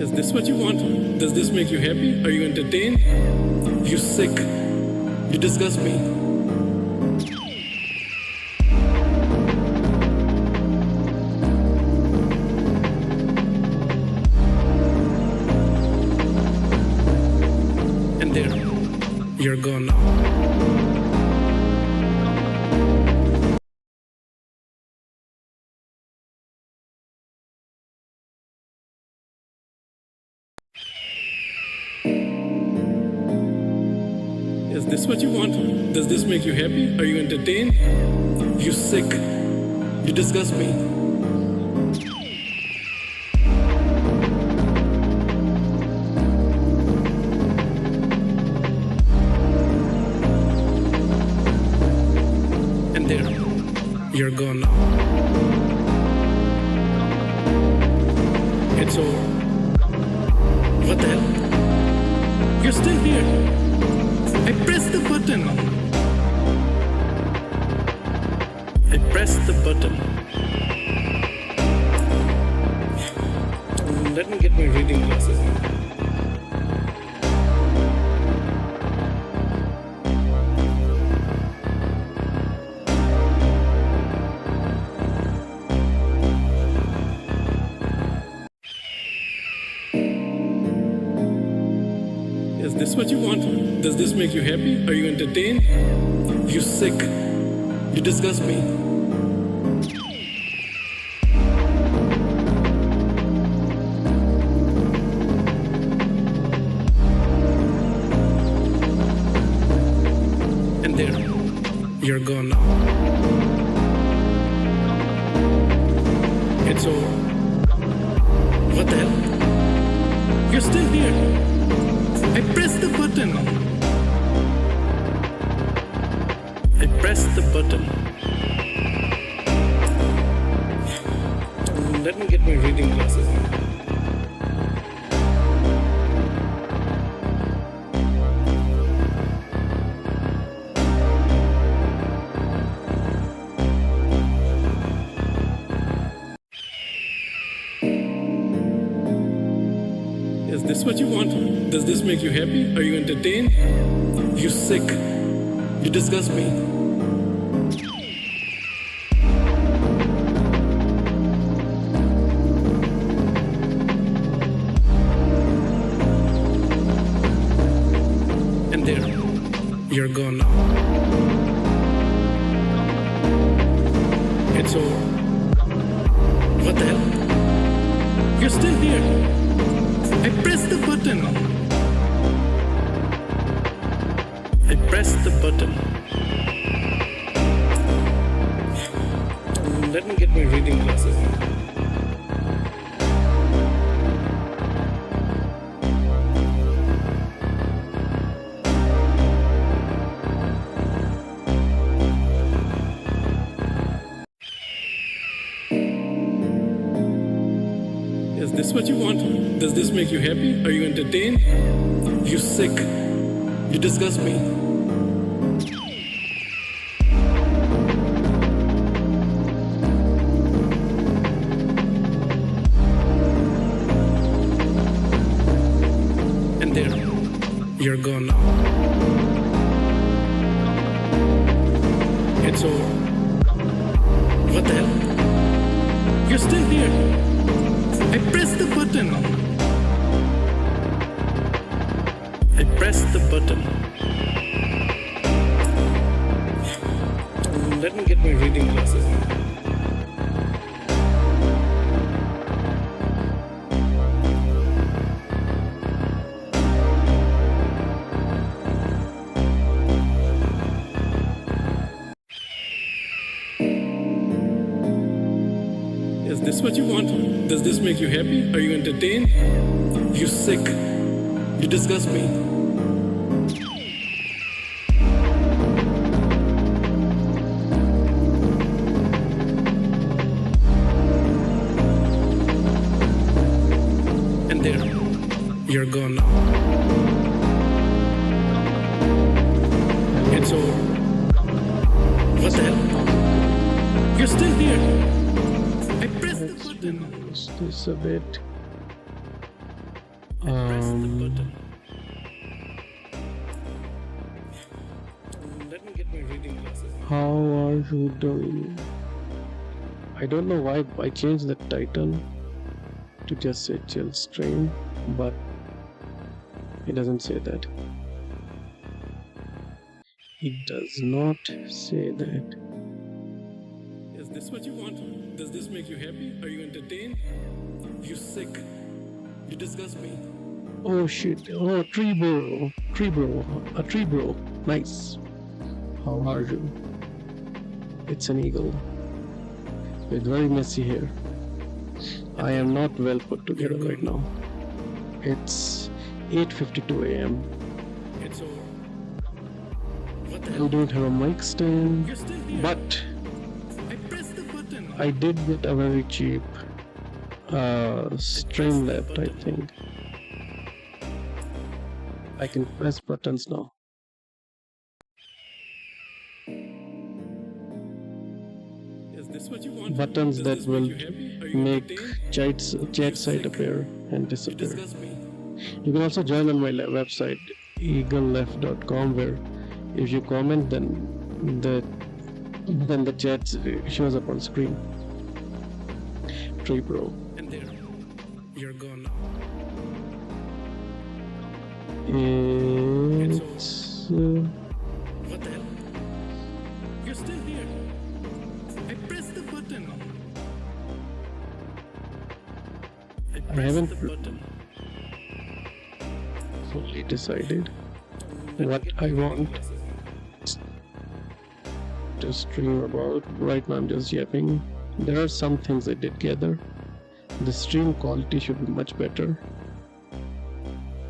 Is this what you want? Does this make you happy? Are you entertained? You sick. You disgust me. And there, you're gone now. Is this what you want? Does this make you happy? Are you entertained? You sick. You disgust me. And there, you're gone now. It's over. What the hell? You're still here. I pressed the button. I pressed the button. Let me get my reading glasses on. Is this what you want? Does this make you happy? Are you entertained? You sick. You disgust me. And there, you're gone now. It's over. What the hell? You're still here. I pressed the button. I pressed the button. Let me get my reading glasses on. Is this what you want? Does this make you happy? Are you entertained? You sick. You disgust me. And there, you're gone now. It's over. What the hell? You're still here. I pressed the button. I pressed the button. Let me get my reading glasses on. Is this what you want? Does this make you happy? Are you entertained? You sick. You disgust me. And there, you're gone now. It's over. What the hell? You're still here. I pressed the button. I pressed the button. Let me get my reading glasses on. Is this what you want? Does this make you happy? Are you entertained? You sick. You disgust me. And there, you're gone now. It's over. What the hell? You're still here. I pressed the button. Is this a bit Press the button. Let me get my reading glasses. How are you doing? I don't know why I changed the title to just say chill stream, but it doesn't say that. It does not say that. Is this what you want? Does this make you happy? Are you entertained? You sick? You disgust me. Oh shit. Oh, tree bro. Tree bro. A tree bro. Nice. How are you? It's an eagle. With very messy hair. I am not well put together right now. It's 8:52 a.m. It's over. What the I hell? don't have a mic stand, You're still here. but I pressed the button. I did get a very cheap Streamlabs, I think. I can press buttons now. Is this what you want? Buttons Does that this will make you happy? Are you make entertained? chat site appear and You disappear. disgust me. You can also join on my website eagleleft.com, where if you comment, then the chat shows up on screen. Tree Pro. And there, you're gone now. It's What the hell? You're still here. I pressed the button. I pressed haven't the button. fully decided what I want to stream about. Right now I'm just yapping. There are some things I did gather. The stream quality should be much better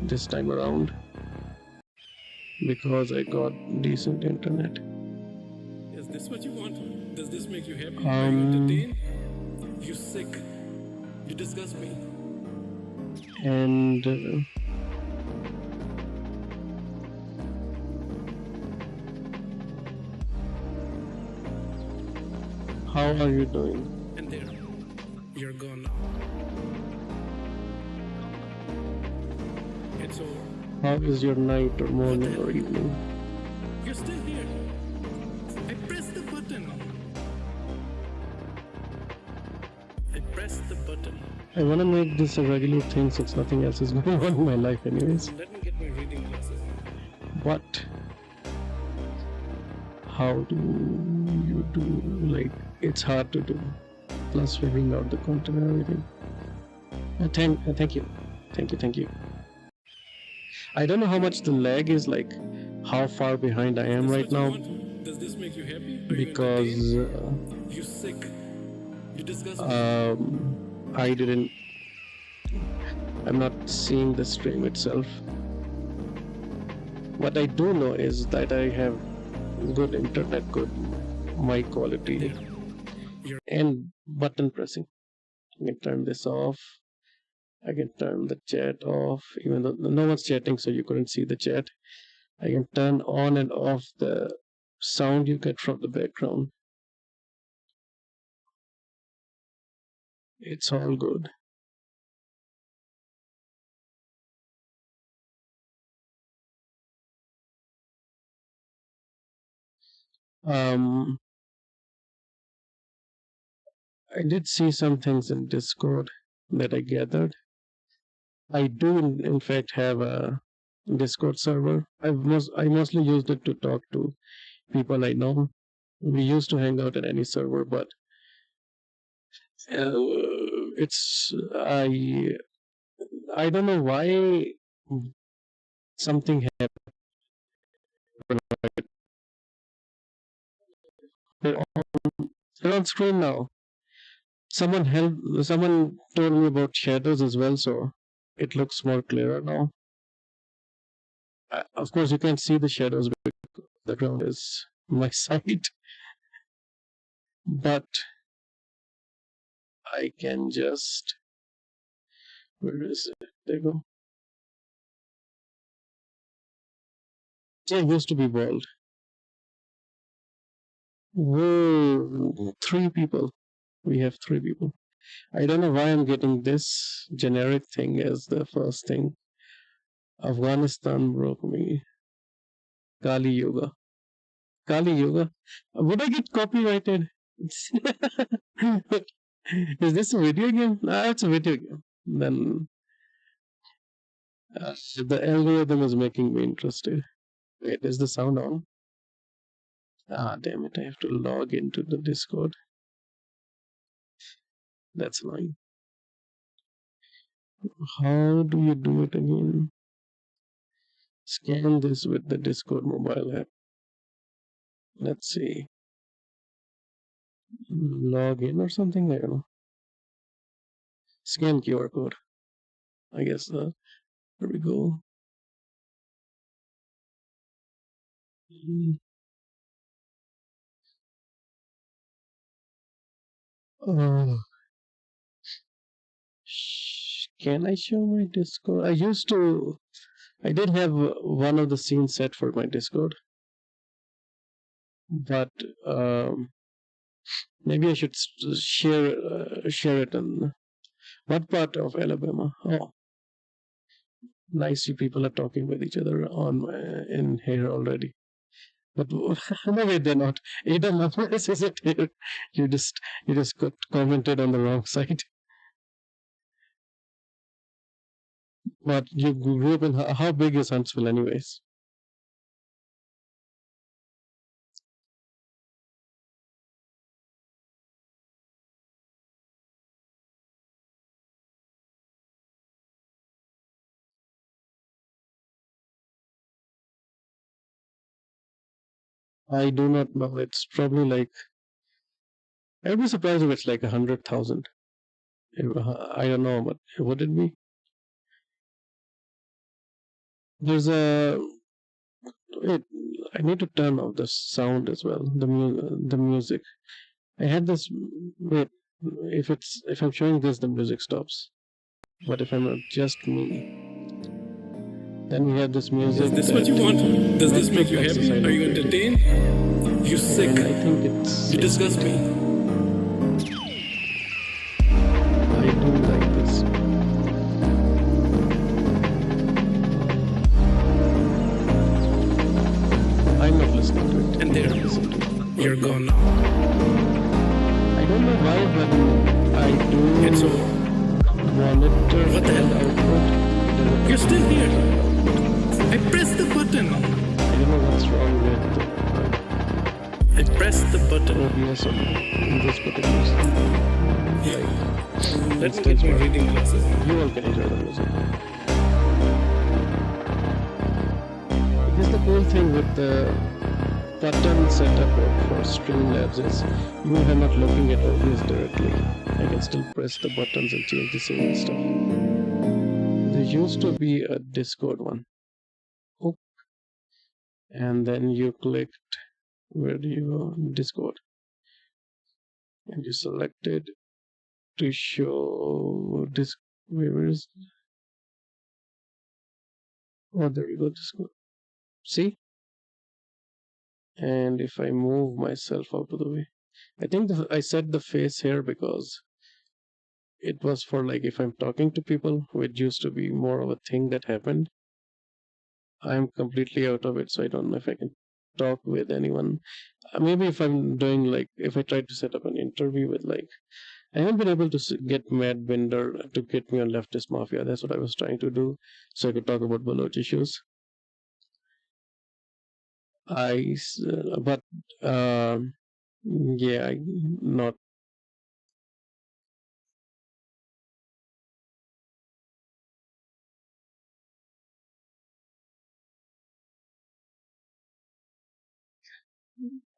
this time around because I got decent internet. Is this what you want? Does this make you happy? Are you entertained? You sick? You disgust me. And how are you doing? And there, you're gone now. It's over. How is your night or morning or evening? You're still here. I pressed the button. I pressed the button. I want to make this a regular thing since nothing else is going on in my life anyways. Let me get my reading glasses. But how do you do, like, it's hard to do, plus figuring out the content and everything. Thank you. I don't know how much the lag is, like how far behind I am right now, Does this make you happy? Are you because entertained? You sick? You disgust me. I'm not seeing the stream itself. What I do know is that I have good internet, good mic quality, and button pressing. I can turn this off. I can turn the chat off, even though no one's chatting, so you couldn't see the chat. I can turn on and off the sound you get from the background. It's all good. I did see some things in Discord that I gathered. I do, in fact, have a Discord server. I mostly used it to talk to people I know. We used to hang out at any server, but it's I don't know why something happened. They're on screen now. Someone told me about shadows as well, so it looks more clearer now. Of course, you can't see the shadows because the ground is my side, but I can just. Where is it? There you go. Yeah, it used to be bald. Whoa, 3 people. We have 3 people. I don't know why I'm getting this generic thing as the first thing. Afghanistan broke me. Kali Yoga. Kali Yoga. Would I get copyrighted? Is this a video game? Ah, it's a video game. Then the algorithm is making me interested. Wait, is the sound on? Ah, damn it! I have to log into the Discord. That's annoying. How do you do it again? Scan this with the Discord mobile app. Let's see. Log in or something? I don't know. Scan QR code. I guess. There we go. Oh, can I show my Discord? I did have one of the scenes set for my Discord, but maybe I should share it in what part of Alabama? Oh, nice, you people are talking with each other in here already. But no, wait, they're not. Adam Alvarez isn't here. You just got commented on the wrong side. But you grew up in how big is Huntsville, anyways? I do not know. It's probably like I'd be surprised if it's like 100,000. I don't know, but would it be? There's a wait. I need to turn off the sound as well. The music. I had this. Wait, if I'm showing this, the music stops. But if I'm just me, then we have this music. Is this what you want? Does this make you happy? Are you entertained? You sick? And I think it's. You disgust me. I do like this. I'm not listening to it. And there, Listen to it. you're gone now. I don't know why, but I do It's over. monitor What the hell? and output. You're still here. I pressed the button. I don't know what's wrong with I pressed the button. OBS on this particular system. Like, Let me get my reading glasses. you all can enjoy the music. I guess the cool thing with the button setup for Streamlabs is even if I'm not looking at OBS directly, I can still press the buttons and change the scene and stuff. There used to be a Discord one. Oh. And then you clicked, where do you go? Discord. And you selected to show this. Where is? Oh, there we go. Discord. See? And if I move myself out of the way, I think I set the face here because it was for like if I'm talking to people, which used to be more of a thing that happened. I'm completely out of it, so I don't know if I can talk with anyone. Maybe if I'm doing like if I try to set up an interview with like I haven't been able to get Matt Binder to get me on Leftist Mafia. That's what I was trying to do, so I could talk about Baloch issues. But yeah, I not.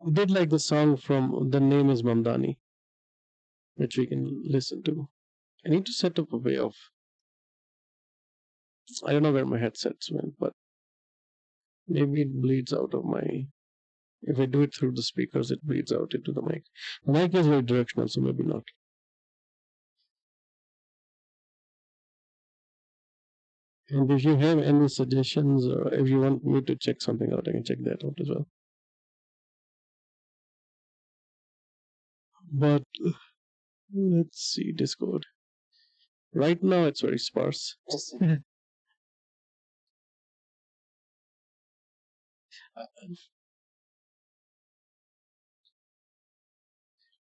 I did like the song from The Name is Mamdani, which we can listen to. I need to set up a way of. I don't know where my headsets went, but maybe it bleeds out of my. If I do it through the speakers, it bleeds out into the mic. The mic is very directional, so maybe not. And if you have any suggestions or if you want me to check something out, I can check that out as well. But let's see, Discord. Right now it's very sparse.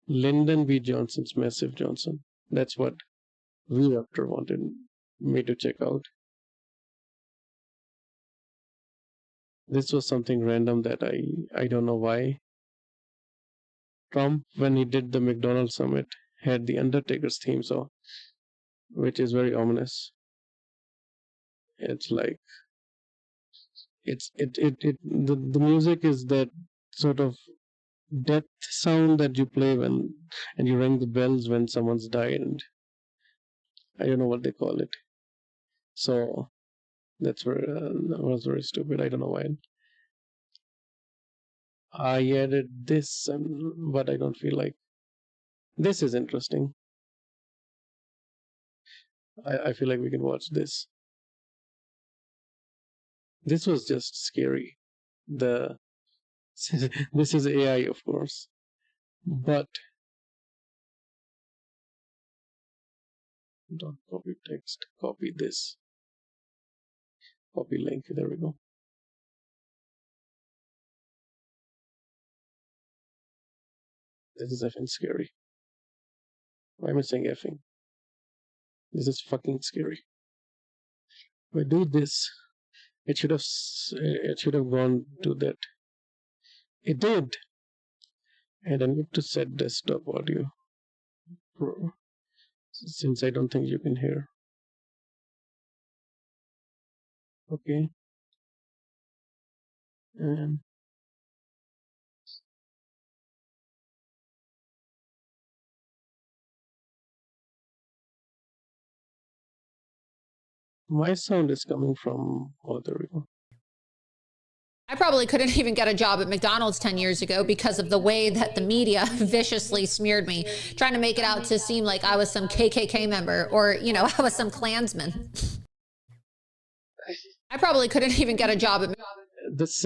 Lyndon B. Johnson's Massive Johnson. That's what we after wanted me to check out. This was something random that I don't know why. Trump, when he did the McDonald's summit, had the Undertaker's theme song, which is very ominous. It's like the music is that sort of death sound that you play when and you ring the bells when someone's died, and I don't know what they call it. So that's very that was very stupid. I don't know why. I added this, but I don't feel like this is interesting. I feel like we can watch this. This was just scary. This is AI, of course, but don't copy text. Copy this. Copy link. There we go. This is effing scary. Why am I saying effing? This is fucking scary. If I do this, it should have gone to that. It did. And I need to set desktop audio since I don't think you can hear. Okay. And my sound is coming from, oh, there we go. I probably couldn't even get a job at McDonald's 10 years ago because of the way that the media viciously smeared me, trying to make it out to seem like I was some KKK member or, you know, I was some Klansman. I probably couldn't even get a job at This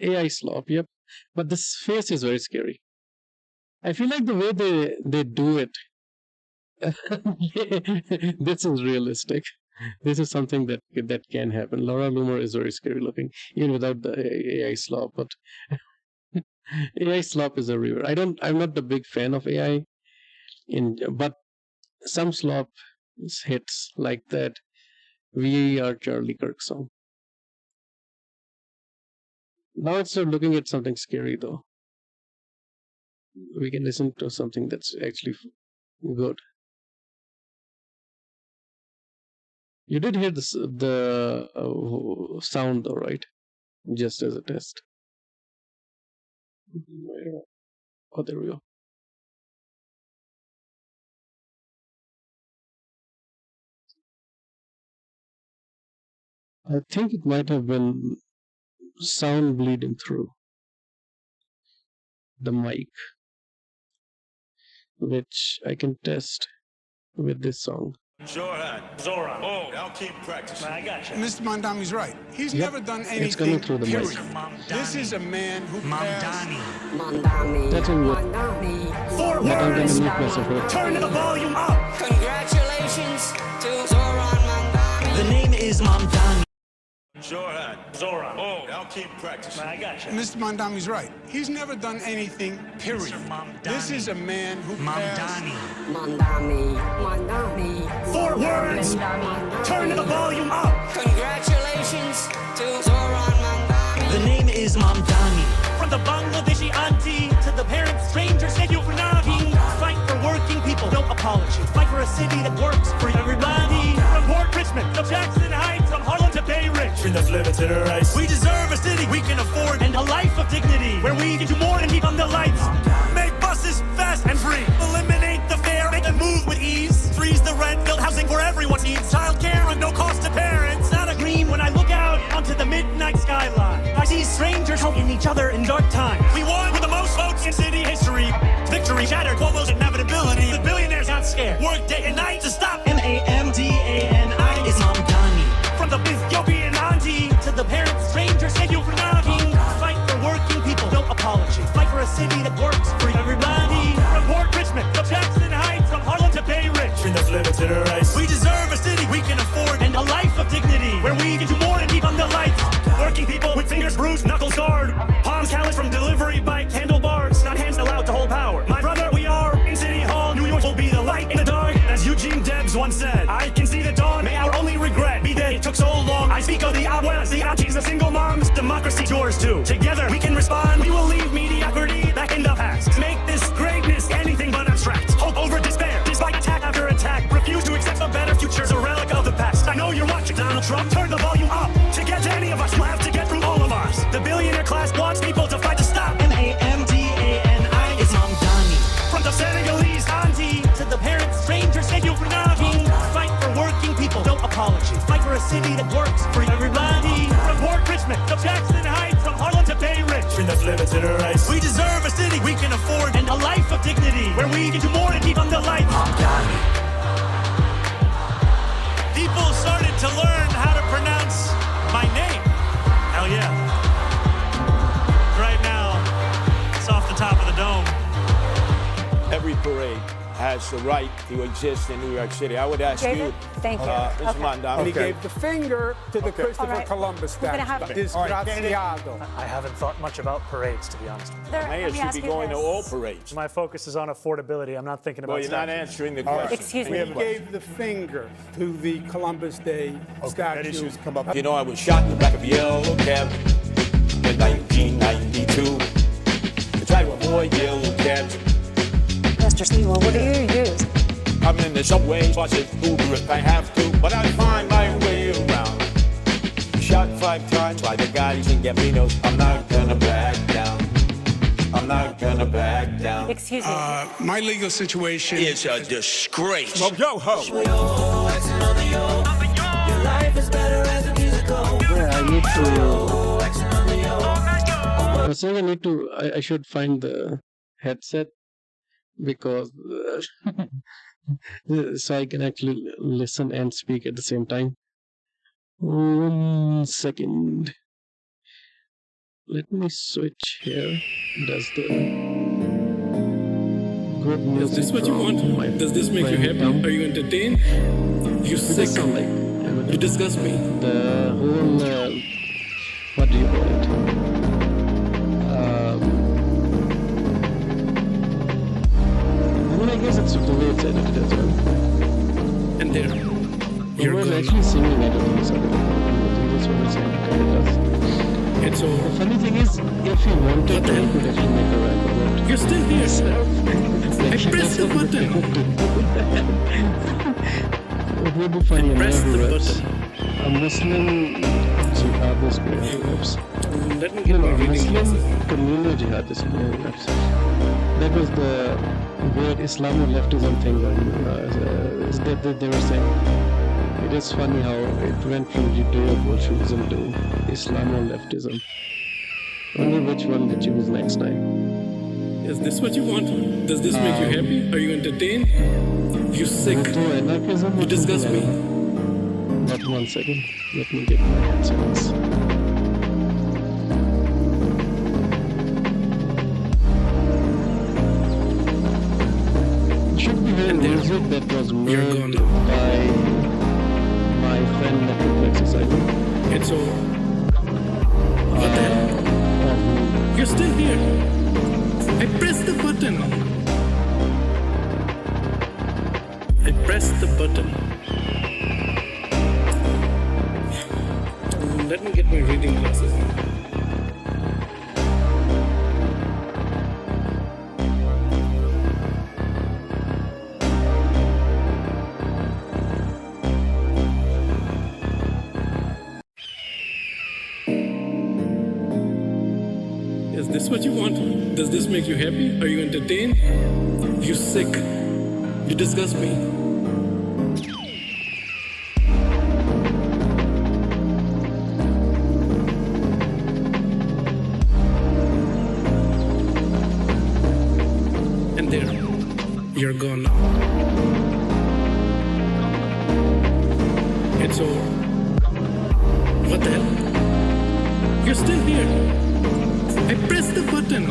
AI slop, yep. But this face is very scary. I feel like the way they do it, this is realistic. This is something that can happen. Laura Loomer is very scary looking, even without the AI slop. But AI slop is everywhere. I'm not a big fan of AI, but some slop hits like that. We are Charlie Kirk song. Now instead of looking at something scary, though, we can listen to something that's actually good. You did hear the sound, though, right? Just as a test. Oh, there we go. I think it might have been sound bleeding through the mic, which I can test with this song. Zoran. Oh, I'll keep practicing. I got you. Mr. Mondami's right. He's Yep, never done it's anything, coming through the period. mic. This is a man who passed. That's in what? Four But I'm gonna words. mute myself. Turn the volume up. Congratulations to Zoran Mandani. The name is Mamdani. Zoran. Oh, I'll keep practicing. I got you. Mr. Mondami's right. He's never done anything, period. This is a man who passed. Mandani. Four words. Turn the volume up. Congratulations to Zoran Mandani. The name is Mamdani. From the Bangladeshi auntie to the parent stranger, thank you for knocking. Fight for working people, no apology. Fight for a city that works for everybody. From Port Richmond to Jackson Heights, from Harlem to Bay Ridge. Enough limited rights. We deserve a city we can afford and a life of dignity where we can do more than keep on the lights. Make buses fast and free. Eliminate the fare, make them move with ease. Freeze the rent, build housing for everyone needs. Child care and no cost to parents. Not a green when I look out onto the midnight skyline. I see strangers helping each other in dark times. We won with the most votes in city history. Victory shattered Cuomo's inevitability. The billionaires got scared. Work day and night to stop Mamdani is Mamdani. From the Ethiopian auntie to the parent stranger, thank you for knocking. Fight for working people, no apology. Fight for a city that works for everybody. From Port Richmond to Jackson Heights, from Harlem to Bay Ridge. Enough limited rights. We deserve a city we can afford and a life of dignity where we can do more than keep on the lights. Working people with fingers bruised, knuckles scarred. speak of the abuelas, the aunties, the single moms. Democracy's yours too. Together we can respond. We will leave mediocrity back in the past. Make this greatness anything but abstract. Hope over despair, despite attack after attack. Refuse to accept a better future's a relic of the past. I know you're watching Donald Trump. Turn the volume up. To get to any of us, you'll have to get through all of us. The billionaire class wants people to fight to stop. Mamdani is Mamdani. From the Senegalese auntie To the parents, strangers, and you fight for working people, no apology. Fight for a city that works for everybody. from Port Richmond to Jackson Heights, from Harlem to Bay Ridge. Enough limited rights. We deserve a city we can afford and a life of dignity where we can do more to keep on the lights. People started to learn how to pronounce my name. Hell yeah. Right now, it's off the top of the dome. Every parade has the right to exist in New York City. I would ask David, you, thank you. Mr. Okay. Mondale. He gave the finger to the Christopher All right. Columbus We're gonna statue. have- Disgraziato. I haven't thought much about parades, to be honest. There- Mayor let me should ask be you going to this. all parades. My focus is on affordability. I'm not thinking about Well, you're not statues. answering the All right. question. Excuse We me. gave the finger to the Columbus Day statue. You know, I was shot in the back of a yellow cab in 1992. I tried to avoid yellow cabs. Mr. Sewell, what do you use? I'm in the subway, buses, Uber if I have to, but I find my way around. Shot 5 times by the guys in Gambino's. I'm not gonna back down. I'm not gonna back down. Excuse me. My legal situation It's a disgrace. Yo ho! Yeah, I need to. I was saying I should find the headset because so I can actually listen and speak at the same time. 1 second. Let me switch here. Does the good music Is this what you from my want? Does this make you friend happy? come? Are you entertained? You Does sick? it sound like You disgust me. the whole what do you call it? I mean, I guess it's the way it's edited as well. And there, It you're was gone. actually singing, I don't think so. I think that's what it's edited does. It's The over. funny thing is, if you wanted to, you could actually make a rap about it. You're still here. I pressed the button. It would be funny enough Press the who raps. button. A Muslim jihadist player who raps. Let me get No, my reading Muslim glasses. communal jihadist player who raps. That was the weird Islamo-leftism thing is that they were saying. It is funny how it went from Judeo-Bolshevism to Islamo-leftism. Wonder which one they choose next time. Is this what you want? Does this make you happy? Are you entertained? You sick? Judeo anarchism. You disgust me. But 1 second, let me get my headsets. You should be hearing And there, music that was you're made gone. by my friend Metroplex Society. It's over. What the hell? You're still here. I pressed the button. I pressed the button. Let me get my reading glasses. Is this what you want? Does this make you happy? Are you entertained? You sick? You disgust me. And there, you're gone now. It's over. What the hell? You're still here. I pressed the button.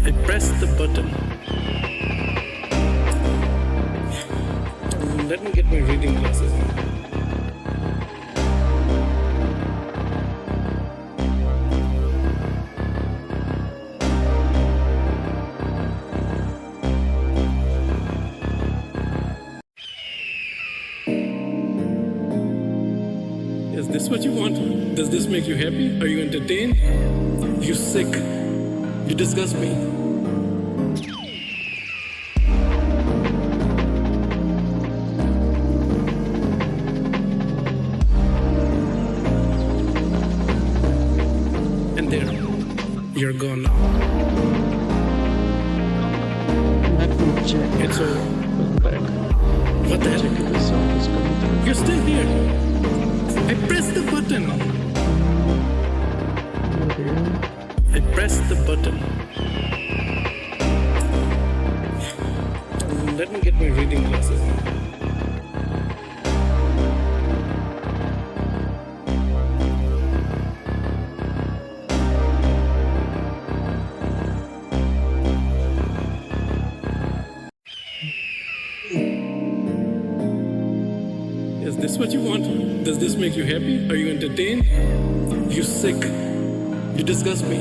I pressed the button. Let me get my reading glasses. Is this what you want? Does this make you happy? Are you entertained? You sick. You disgust me. And there, you're gone now. Let me check. It's over. Back. What the Check hell? if the sound is coming through. You're still here. I pressed the button. Okay. I pressed the button. Let me get my reading glasses. Is this what you want? Does this make you happy? Are you entertained? You sick. You disgust me.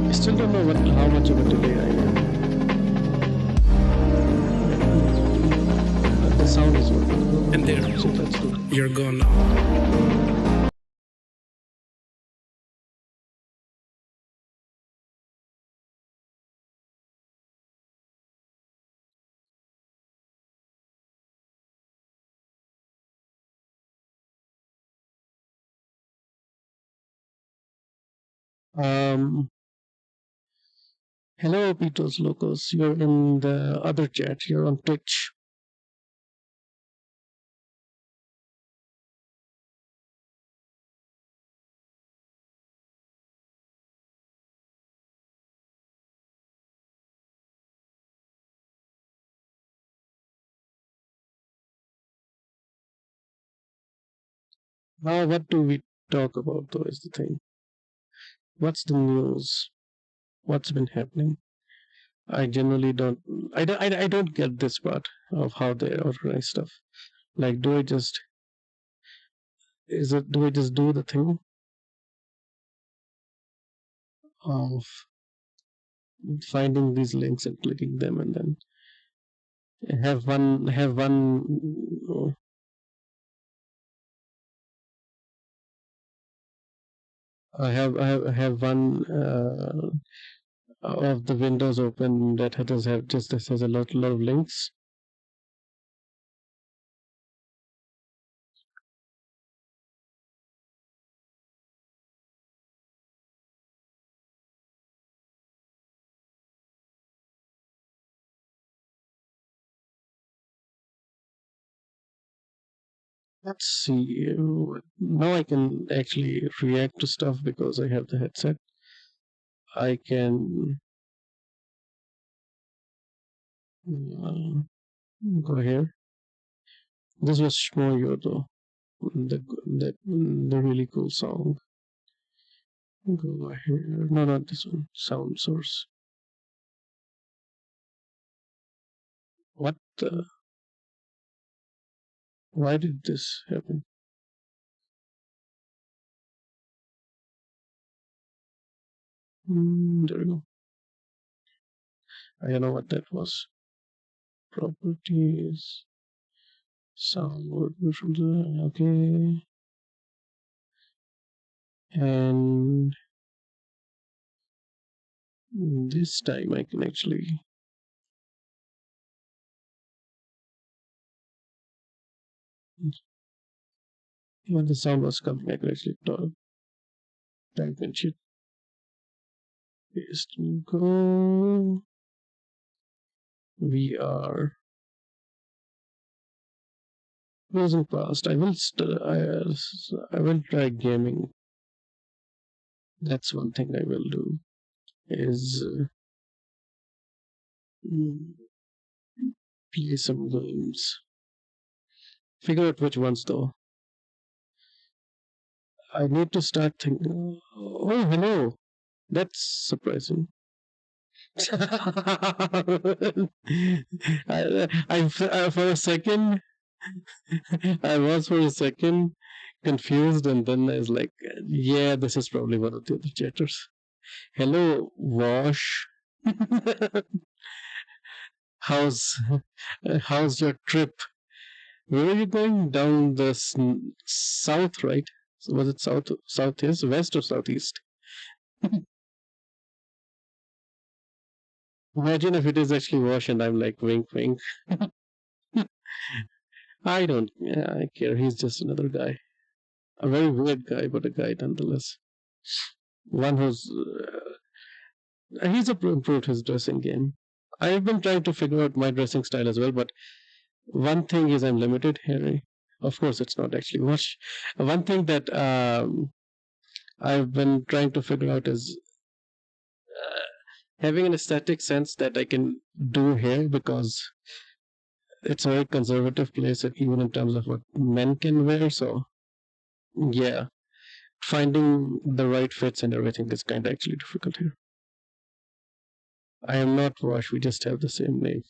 I still don't know how much of a delay I am. But the sound is working. And there, So that's good. you're gone now. Hello, Peter's Locos. You're in the other chat. You're on Twitch. Now, what do we talk about, though, is the thing. What's the news? What's been happening? I generally don't. I don't get this part of how they organize stuff. Like, do I just? Do I just do the thing of finding these links and clicking them, and then have one I have one of the windows open that has a lot of links. Let's see. Now I can actually react to stuff because I have the headset. I can go here. This was Shmoyo though. The really cool song. Go here. No, not this one. Sound source. What the? Why did this happen? There we go. I don't know what that was. Properties. Sound would be from the okay. And this time I can actually when the sound was coming I could actually type and shit. Paste and go. We are closing past. I will try gaming. That's one thing I will do. Is play some games. Figure out which ones though. I need to start thinking. Oh, hello. That's surprising. For a second, I was for a second confused, and then I was like, yeah, this is probably one of the other chatters. Hello, Wash. How's your trip Where are you going? Down the south, right? So was it southeast, west, or southeast? Imagine if it is actually Wash and I'm like wink, wink. I don't I care. He's just another guy. A very weird guy, but a guy nonetheless. One who's he's improved his dressing game. I've been trying to figure out my dressing style as well, but one thing is I'm limited, Harry. Of course, it's not actually Wash. One thing that I've been trying to figure out is having an aesthetic sense that I can do hair, because it's a very conservative place, even in terms of what men can wear. So, yeah, finding the right fits and everything is kind of actually difficult here. I am not Wash. We just have the same name.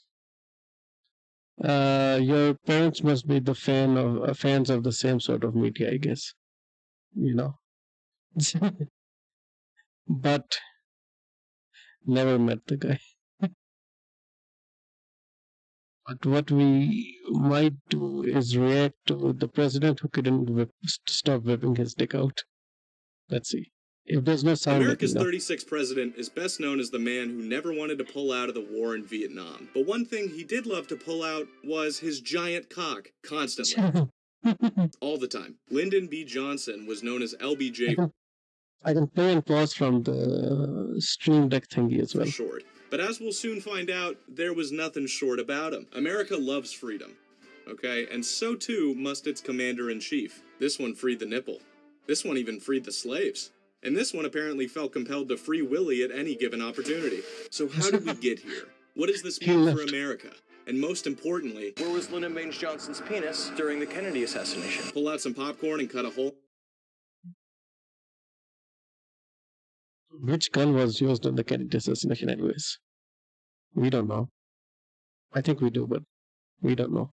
Your parents must be the fans of the same sort of media, I guess. You know, but never met the guy. But what we might do is react to the president who couldn't stop whipping his dick out. Let's see. If there's no sound, America's 36th president is best known as the man who never wanted to pull out of the war in Vietnam. But one thing he did love to pull out was his giant cock, constantly. All the time. Lyndon B. Johnson was known as LBJ I can play and pause from the Stream Deck thingy as well. for short. But as we'll soon find out, there was nothing short about him. America loves freedom, okay? And so too must its commander-in-chief. This one freed the nipple. This one even freed the slaves. And this one apparently felt compelled to free Willie at any given opportunity. So how did we get here? What does this mean for America? And most importantly, where was Lyndon Baines Johnson's penis during the Kennedy assassination? Pull out some popcorn and cut a hole. Which gun was used in the Kennedy assassination anyways? We don't know. I think we do, but we don't know.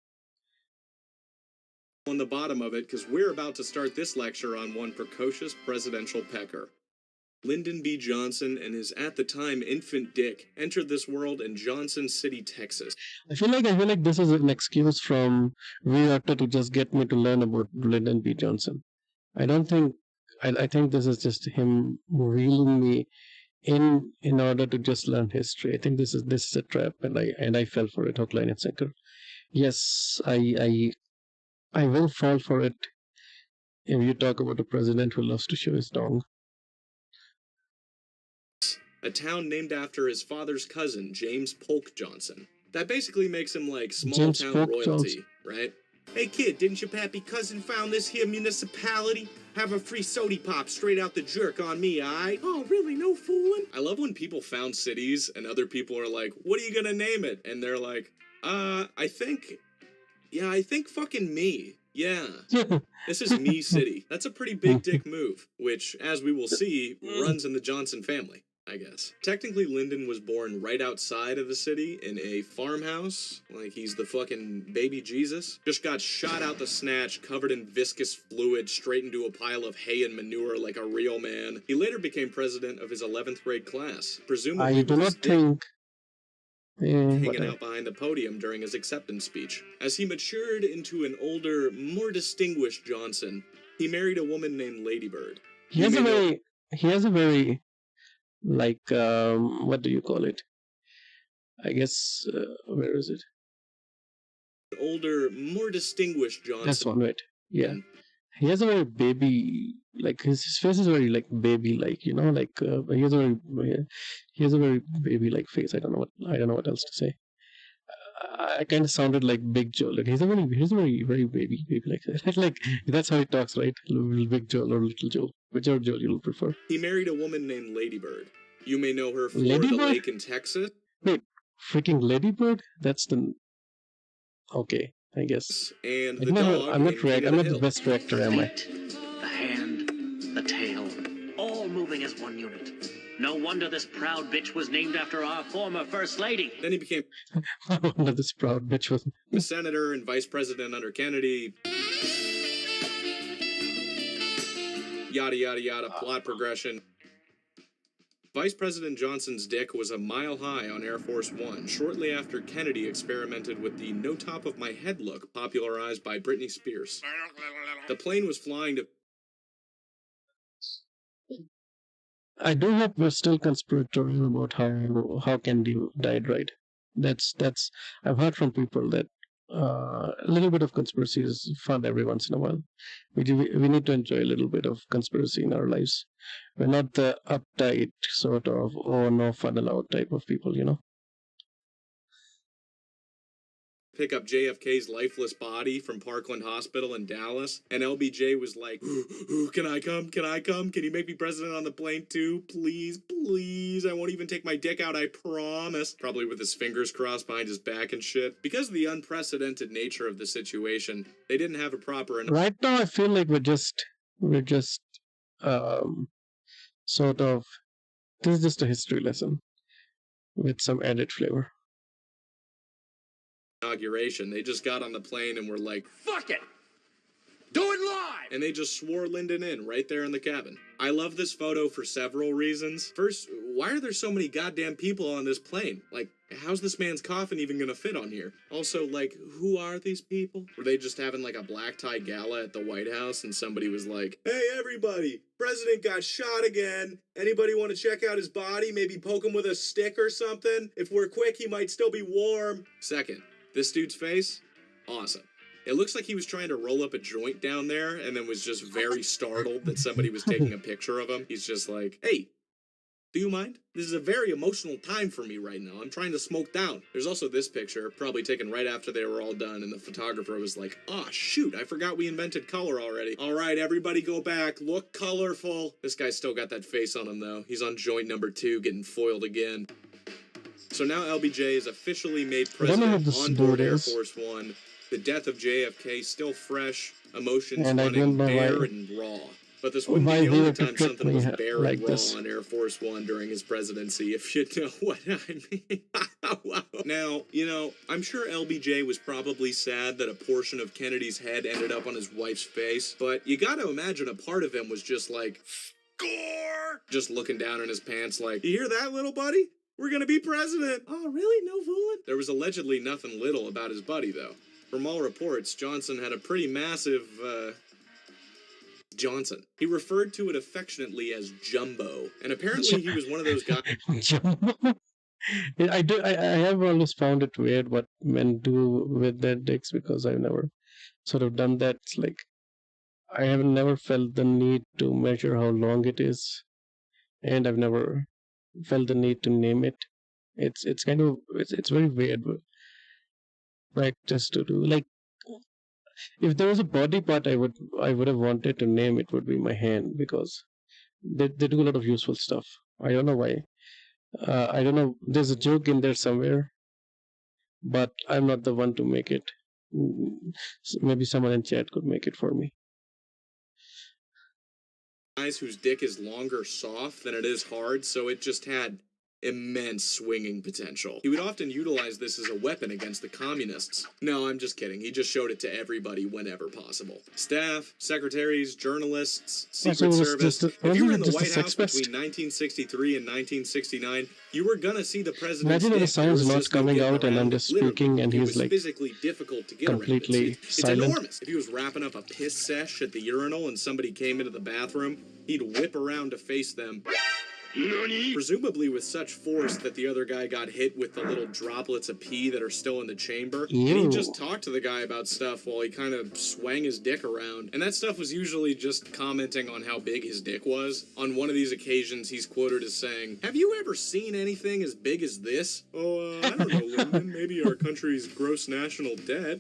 On the bottom of it, because we're about to start this lecture on one precocious presidential pecker. Lyndon B. Johnson and his at the time infant dick entered this world in Johnson City, Texas. I feel like this is an excuse from Reactor to just get me to learn about Lyndon B. Johnson. I don't think I think this is just him reeling me in order to just learn history. I think this is a trap, and I fell for it, hook, line, and sinker. Yes, I will fall for it if you talk about a president who loves to show his dong. A town named after his father's cousin, James Polk Johnson. That basically makes him like small town royalty, right? Hey kid, didn't your pappy cousin found this here municipality? Have a free sody pop straight out the jerk on me, aight? Oh, really? No fooling? I love when people found cities and other people are like, what are you gonna name it? And they're like, I think fucking me. Yeah. This is Me City. That's a pretty big dick move, which, as we will see, runs in the Johnson family, I guess. Technically, Lyndon was born right outside of the city in a farmhouse, like he's the fucking baby Jesus. Just got shot out the snatch, covered in viscous fluid, straight into a pile of hay and manure like a real man. He later became president of his 11th grade class, presumably I do not think hanging out behind the podium during his acceptance speech. As he matured into an older, more distinguished Johnson, he married a woman named Lady Bird. He has a very like what do you call it? I guess where is it? Older, more distinguished Johnson. That's one, right? Yeah. He has a very baby, like his face is very like baby like, you know, like he has a very baby like face. I don't know what else to say. I kind of sounded like Big Joe. Like he's a very very baby like that. Like that's how he talks, right? Little Big Joe or Little Joe, whichever Joe you'll prefer. He married a woman named Lady Bird. You may know her for the lake in Texas. Wait, freaking Lady Bird? That's the okay. I guess. And I'm not the best reactor, am I? The hand, the tail, all moving as one unit. No wonder this proud bitch was named after our former First Lady. Then he became no wonder this proud bitch was a senator and vice president under Kennedy. Yada yada yada, plot progression. Vice President Johnson's dick was a mile high on Air Force One shortly after Kennedy experimented with the no top of my head look popularized by Britney Spears. The plane was flying to... I do hope we're still conspiratorial about how Kennedy died, right? That's I've heard from people that a little bit of conspiracy is fun every once in a while. We need to enjoy a little bit of conspiracy in our lives. We're not the uptight sort of oh no fun allowed type of people, you know. Pick up JFK's lifeless body from Parkland Hospital in Dallas, and LBJ was like, ooh, can I come? Can I come? Can you make me president on the plane too? Please, please. I won't even take my dick out, I promise. Probably with his fingers crossed behind his back and shit. Because of the unprecedented nature of the situation, they didn't have a proper... Right now I feel like we're just sort of, this is just a history lesson with some added flavor. Inauguration. They just got on the plane and were like, Fuck it! Do it live! And they just swore Lyndon in right there in the cabin. I love this photo for several reasons. First, why are there so many goddamn people on this plane? Like, how's this man's coffin even gonna fit on here? Also, like, who are these people? Were they just having like a black tie gala at the White House and somebody was like, hey everybody, president got shot again. Anybody want to check out his body? Maybe poke him with a stick or something? If we're quick, he might still be warm. Second, this dude's face, awesome. It looks like he was trying to roll up a joint down there and then was just very startled that somebody was taking a picture of him. He's just like, hey, do you mind? This is a very emotional time for me right now. I'm trying to smoke down. There's also this picture, probably taken right after they were all done, and the photographer was like, oh, shoot, I forgot we invented color already. All right, everybody go back. Look colorful. This guy's still got that face on him, though. He's on joint number 2, getting foiled again. So now LBJ is officially made president on board Air Force One. The death of JFK still fresh, emotions running bare and raw. But this wouldn't be the only time something was bare and raw on Air Force One during his presidency, if you know what I mean. Wow. Now, you know, I'm sure LBJ was probably sad that a portion of Kennedy's head ended up on his wife's face, but you gotta imagine a part of him was just like, score! Just looking down in his pants like, you hear that, little buddy? We're gonna be president! Oh, really? No fooling? There was allegedly nothing little about his buddy, though. From all reports, Johnson had a pretty massive, Johnson. He referred to it affectionately as Jumbo, and apparently he was one of those guys... Jumbo? I have always found it weird what men do with their dicks because I've never sort of done that. It's like, I have never felt the need to measure how long it is, and I've never felt the need to name it. It's kind of, it's very weird. Right, just to do like, if there was a body part I would have wanted to name, it would be my hand, because they do a lot of useful stuff. I don't know why. I don't know. There's a joke in there somewhere, but I'm not the one to make it. Maybe someone in chat could make it for me. Guys whose dick is longer soft than it is hard, so it just had immense swinging potential. He would often utilize this as a weapon against the communists. No, I'm just kidding. He just showed it to everybody whenever possible. Staff, secretaries, journalists, Secret Service. If you were in the White House between 1963 and 1969, you were gonna see the president's Imagine if the sound's not coming out and I'm just speaking and he's like physically difficult to get completely around. It's silent. enormous. If he was wrapping up a piss sesh at the urinal and somebody came into the bathroom, he'd whip around to face them. Presumably with such force that the other guy got hit with the little droplets of pee that are still in the chamber. Ew. And he just talked to the guy about stuff while he kind of swang his dick around. And that stuff was usually just commenting on how big his dick was. On one of these occasions, he's quoted as saying, have you ever seen anything as big as this? Oh, I don't know, Lyndon. Maybe our country's gross national debt.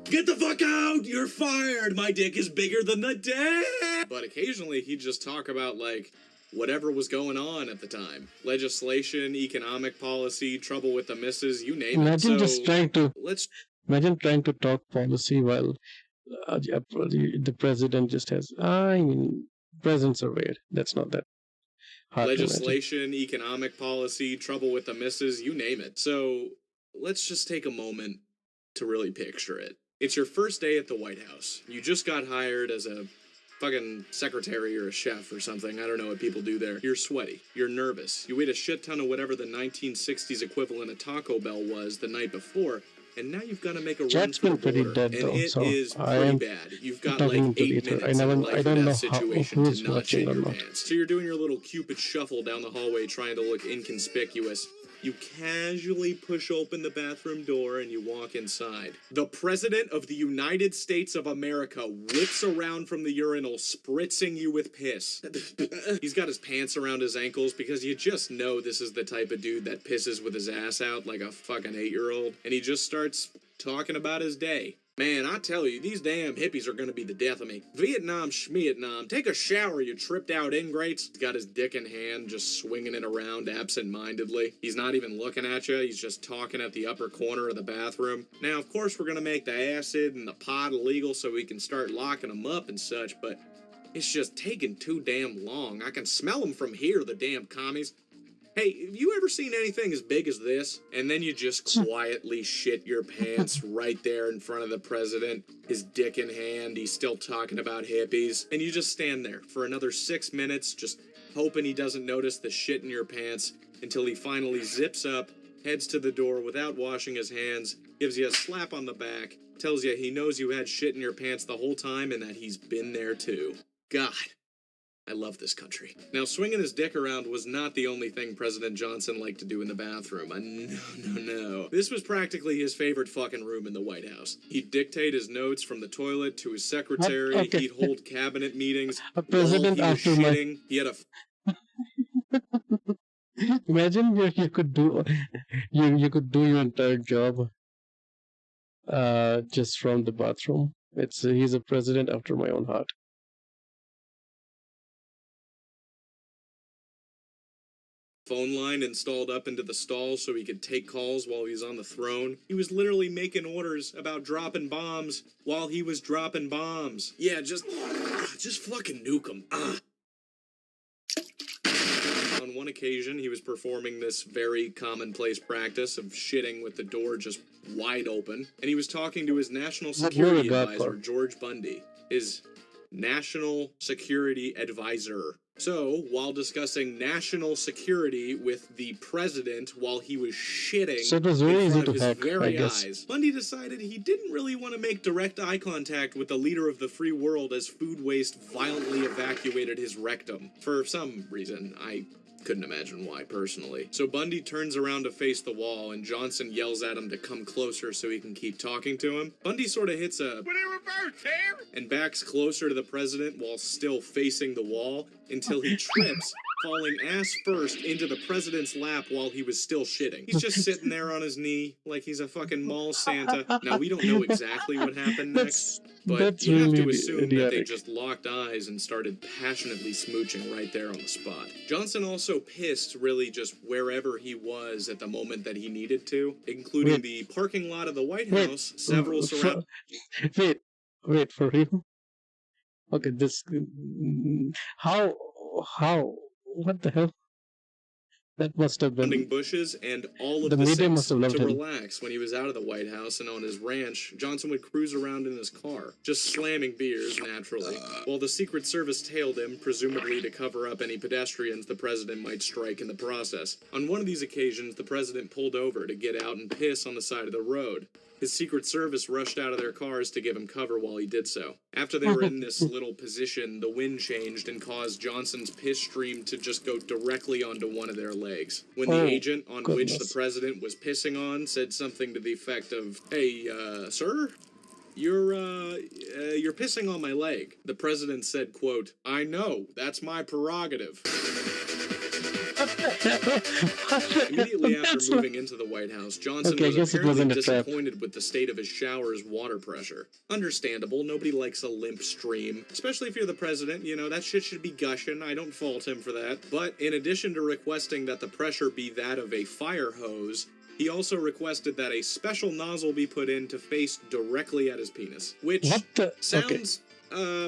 Get the fuck out! You're fired! My dick is bigger than the dead! But occasionally he'd just talk about, like, whatever was going on at the time. Legislation, economic policy, trouble with the missus, you name Imagine it. Imagine trying to talk policy while the president just has... I mean, presidents are weird. That's not that hard. Legislation, economic policy, trouble with the missus, you name it. So let's just take a moment to really picture it. It's your first day at the White House. You just got hired as a fucking secretary or a chef or something. I don't know what people do there. You're sweaty. You're nervous. You ate a shit ton of whatever the 1960s equivalent of Taco Bell was the night before, and now you've got to make a run for the border. Dead, and though, it so is I pretty am bad. You've got like 8 minutes I in a life or don't know death situation who's to not watching shit or your not. pants. So you're doing your little Cupid shuffle down the hallway trying to look inconspicuous. You casually push open the bathroom door and you walk inside. The President of the United States of America whips around from the urinal, spritzing you with piss. He's got his pants around his ankles because you just know this is the type of dude that pisses with his ass out like a fucking 8-year-old. And he just starts talking about his day. Man, I tell you, these damn hippies are gonna be the death of me. Vietnam schmietnam, take a shower, you tripped out ingrates. He's got his dick in hand, just swinging it around absent-mindedly. He's not even looking at you, he's just talking at the upper corner of the bathroom. Now, of course, we're gonna make the acid and the pot illegal so we can start locking them up and such, but it's just taking too damn long. I can smell them from here, the damn commies. Hey, have you ever seen anything as big as this? And then you just quietly shit your pants right there in front of the president, his dick in hand, he's still talking about hippies, and you just stand there for another 6 minutes, just hoping he doesn't notice the shit in your pants, until he finally zips up, heads to the door without washing his hands, gives you a slap on the back, tells you he knows you had shit in your pants the whole time and that he's been there too. God. I love this country. Now, swinging his dick around was not the only thing President Johnson liked to do in the bathroom. No. This was practically his favorite fucking room in the White House. He'd dictate his notes from the toilet to his secretary. Okay. He'd hold cabinet meetings. A president while he was after my... shitting. He had a... Imagine you could do you could do your entire job just from the bathroom. He's a president after my own heart. phone line installed up into the stall so he could take calls while he was on the throne. He was literally making orders about dropping bombs while he was dropping bombs. Yeah, just fucking nuke him. On one occasion, he was performing this very commonplace practice of shitting with the door just wide open, and he was talking to his national security advisor, George Bundy. His national security advisor. So, while discussing national security with the president while he was shitting in front of his very eyes, Bundy decided he didn't really want to make direct eye contact with the leader of the free world as food waste violently evacuated his rectum. For some reason, I couldn't imagine why, personally. So Bundy turns around to face the wall, and Johnson yells at him to come closer so he can keep talking to him. Bundy sort of hits a and backs closer to the president while still facing the wall until he trips, falling ass first into the president's lap while he was still shitting. He's just sitting there on his knee like he's a fucking mall Santa. Now, we don't know exactly what happened next, but you have to assume that they just locked eyes and started passionately smooching right there on the spot. Johnson also pissed really just wherever he was at the moment that he needed to, including the parking lot of the White House, several surrounding... Wait, for him? Okay, this... How? What the hell? That must have been... bushes and all of the media must have loved to him. relax when he was out of the White House and on his ranch. Johnson would cruise around in his car, just slamming beers naturally, while the Secret Service tailed him, presumably to cover up any pedestrians the president might strike in the process. On one of these occasions, the president pulled over to get out and piss on the side of the road. His Secret Service rushed out of their cars to give him cover while he did so. After they were in this little position, the wind changed and caused Johnson's piss stream to just go directly onto one of their legs. When the agent on which the president was pissing on said something to the effect of, "Hey, sir? You're pissing on my leg." The president said, quote, "I know, that's my prerogative." Immediately after moving into the White House, Johnson was apparently disappointed with the state of his shower's water pressure. Understandable, nobody likes a limp stream. Especially if you're the president, you know, that shit should be gushing, I don't fault him for that. But in addition to requesting that the pressure be that of a fire hose, he also requested that a special nozzle be put in to face directly at his penis. Which sounds...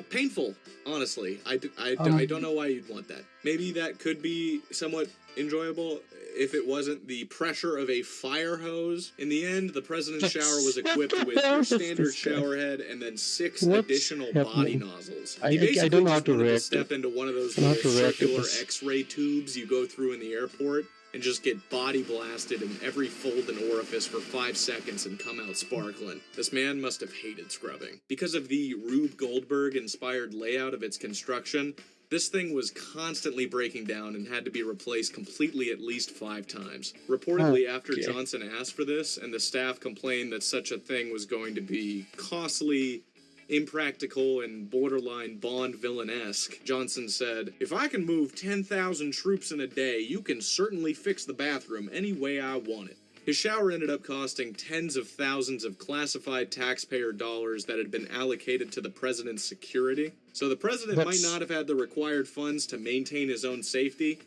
painful, honestly. I don't know why you'd want that. Maybe that could be somewhat enjoyable. if it wasn't the pressure of a fire hose. In the end, the president's shower was equipped with a standard shower head and then 6 additional body nozzles. He basically don't know how to wanted to react. step into one of those little circular X-ray tubes you go through in the airport and just get body blasted in every fold and orifice for 5 seconds and come out sparkling. This man must have hated scrubbing. Because of the Rube Goldberg-inspired layout of its construction, this thing was constantly breaking down and had to be replaced completely at least 5 times. Reportedly, after Johnson asked for this, and the staff complained that such a thing was going to be costly, impractical, and borderline Bond villain-esque, Johnson said, "If I can move 10,000 troops in a day, you can certainly fix the bathroom any way I want it." His shower ended up costing tens of thousands of classified taxpayer dollars that had been allocated to the president's security. So the president might not have had the required funds to maintain his own safety,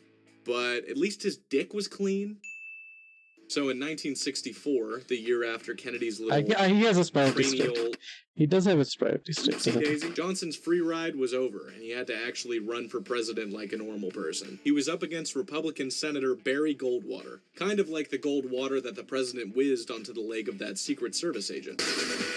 but at least his dick was clean. So in 1964, the year after Kennedy's little he has a priority cranial state. He does have his priority state. Daisy, Johnson's free ride was over, and he had to actually run for president like a normal person. He was up against Republican Senator Barry Goldwater, kind of like the Goldwater that the president whizzed onto the leg of that Secret Service agent.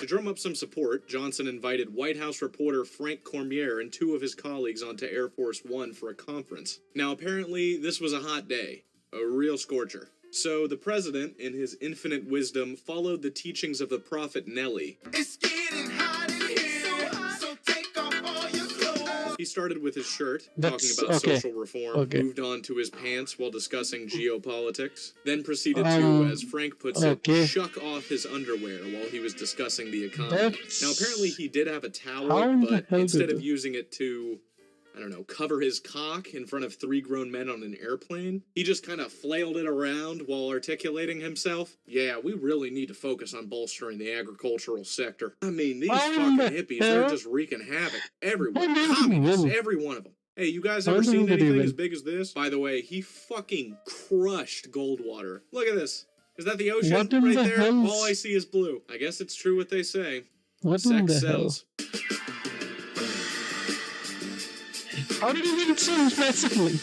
To drum up some support, Johnson invited White House reporter Frank Cormier and 2 of his colleagues onto Air Force One for a conference. Now, apparently, this was a hot day, a real scorcher. So the president, in his infinite wisdom, followed the teachings of the prophet Nelly. It's getting hot in here, so take off all your clothes. He started with his shirt, talking about social reform, moved on to his pants while discussing geopolitics, then proceeded to, as Frank puts it, shuck off his underwear while he was discussing the economy. Now, apparently he did have a towel, but instead of using it to, I don't know, cover his cock in front of 3 grown men on an airplane, he just kind of flailed it around while articulating himself. Yeah, we really need to focus on bolstering the agricultural sector. I mean, these fucking hippies, they're just wreaking havoc everywhere. Communists, every one of them. Hey, you guys ever seen anything as big as this? By the way, he fucking crushed Goldwater. Look at this. Is that the ocean right there? All I see is blue. I guess it's true what they say. Sex sells. How did he get so massively?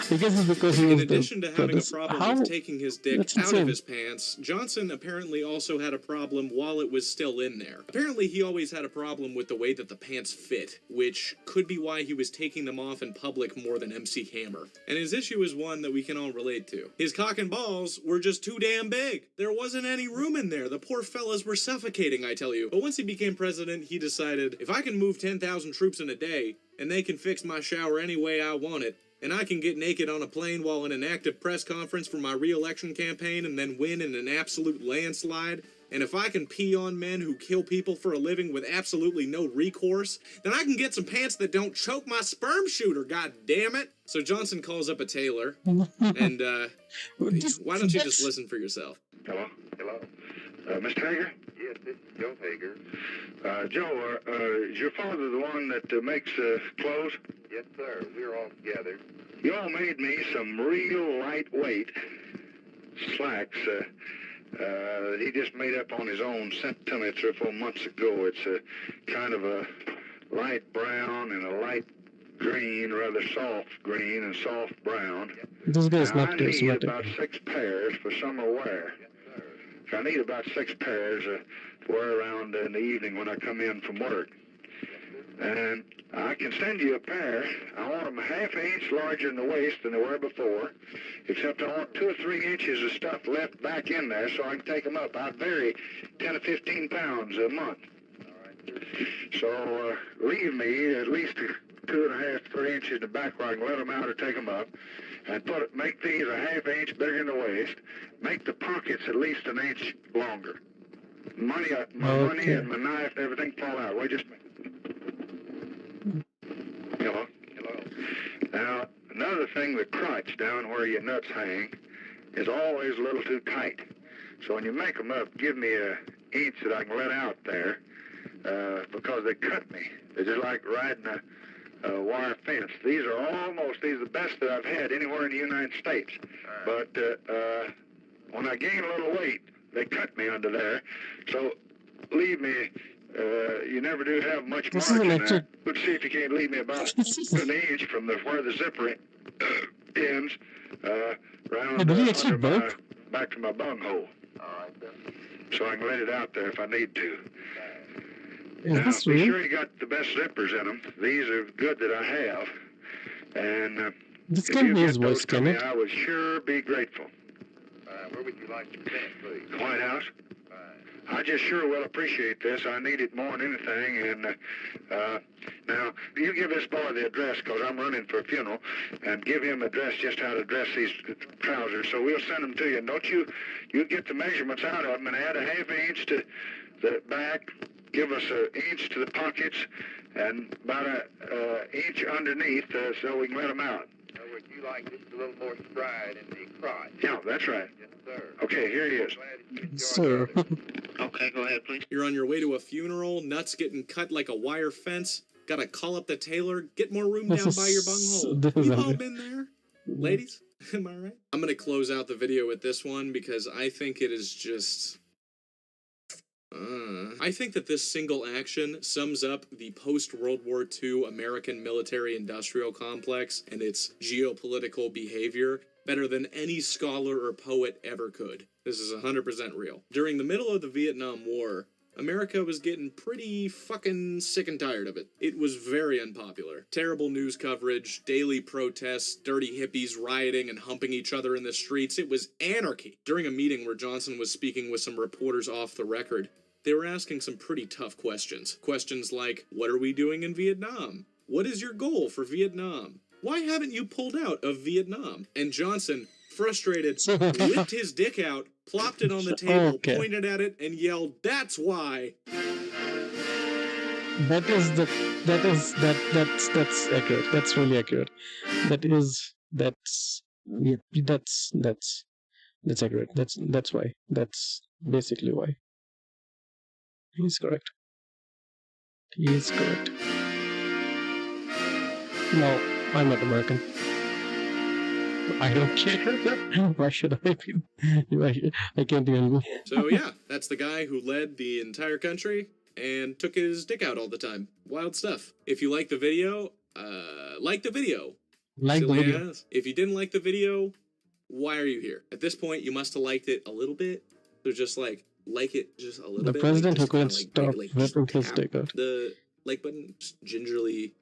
I guess it's because he was in addition to having a problem with taking his dick out of his pants, Johnson apparently also had a problem while it was still in there. Apparently he always had a problem with the way that the pants fit, which could be why he was taking them off in public more than MC Hammer. And his issue is one that we can all relate to. His cock and balls were just too damn big. There wasn't any room in there. The poor fellas were suffocating, I tell you. But once he became president, he decided, if I can move 10,000 troops in a day, and they can fix my shower any way I want it, and I can get naked on a plane while in an active press conference for my re-election campaign and then win in an absolute landslide, and if I can pee on men who kill people for a living with absolutely no recourse, then I can get some pants that don't choke my sperm shooter, god damn it! So Johnson calls up a tailor, and why don't you just listen for yourself? Hello? Mr. Hager? Yes, this is Joe Hager. Joe, is your father the one that makes clothes? Yes, sir. We're all together. You all made me some real lightweight slacks that he just made up on his own, sent to me 3 or 4 months ago. It's a kind of a light brown and a light green, rather soft green and soft brown. This guy's now, not I need charismatic. about 6 pairs for summer wear. I need about 6 pairs to wear around in the evening when I come in from work. And I can send you a pair. I want them a ½ inch larger in the waist than they were before, except I want 2 or 3 inches of stuff left back in there so I can take them up. I vary 10 to 15 pounds a month. So leave me at least 2.5, 3 inches in the back where I can let them out or take them up. And make these a ½ inch bigger in the waist. Make the pockets at least 1 inch longer. My money and my knife and everything fall out. Wait just a minute. Hello? Now, another thing, the crotch down where your nuts hang is always a little too tight. So when you make them up, give me 1 inch that I can let out there because they cut me. They're just like riding a wire fence. These are the best that I've had anywhere in the United States. But when I gain a little weight, they cut me under there. So leave me, you never do have much margin there. But see if you can't leave me about 1 inch from where the zipper pins round Hey, did he actually under my, burp? back to my bunghole. So I can let it out there if I need to. Is Now, this be real? sure you got the best zippers in them. These are good that I have. And This if can't you be get his those voice, to can me, it? I would sure be grateful. Where would you like to sit, please? White House. I just sure will appreciate this. I need it more than anything. And now, you give this boy the address, because I'm running for a funeral, and give him address just how to dress these trousers. So we'll send them to you. And don't you get the measurements out of them and add a half inch to the back. Give us an inch to the pockets and about an inch underneath so we can let them out. Would you like just a little more stride in the crotch? Yeah, that's right. Yes, sir. Okay, here he is. Sir. Okay, go ahead, please. You're on your way to a funeral, nuts getting cut like a wire fence, gotta call up the tailor, get more room down by your bunghole. This is We've all unreal. been there. Ladies, am I right? I'm gonna close out the video with this one because I think it is just... I think that this single action sums up the post-World War II American military-industrial complex and its geopolitical behavior better than any scholar or poet ever could. This is 100% real. During the middle of the Vietnam War, America was getting pretty fucking sick and tired of it. It was very unpopular. Terrible news coverage, daily protests, dirty hippies rioting and humping each other in the streets. It was anarchy. During a meeting where Johnson was speaking with some reporters off the record, they were asking some pretty tough questions. Questions like, what are we doing in Vietnam? What is your goal for Vietnam? Why haven't you pulled out of Vietnam? And Johnson, frustrated, whipped his dick out, plopped it on the table, Okay. pointed at it, and yelled, "That's why!" That's accurate. That's really accurate. That's accurate. That's why. That's basically why. He's correct. He is correct. No, I'm not American. I don't care. Why should I be? I can't even be. So yeah, that's the guy who led the entire country and took his dick out all the time. Wild stuff. If you like the video, like the video. Like the Silly video. ass. If you didn't like the video, why are you here? At this point, you must have liked it a little bit. So just like it just a little The bit. president who just kinda couldn't stop just whipping his tap dick out. the like button, just gingerly.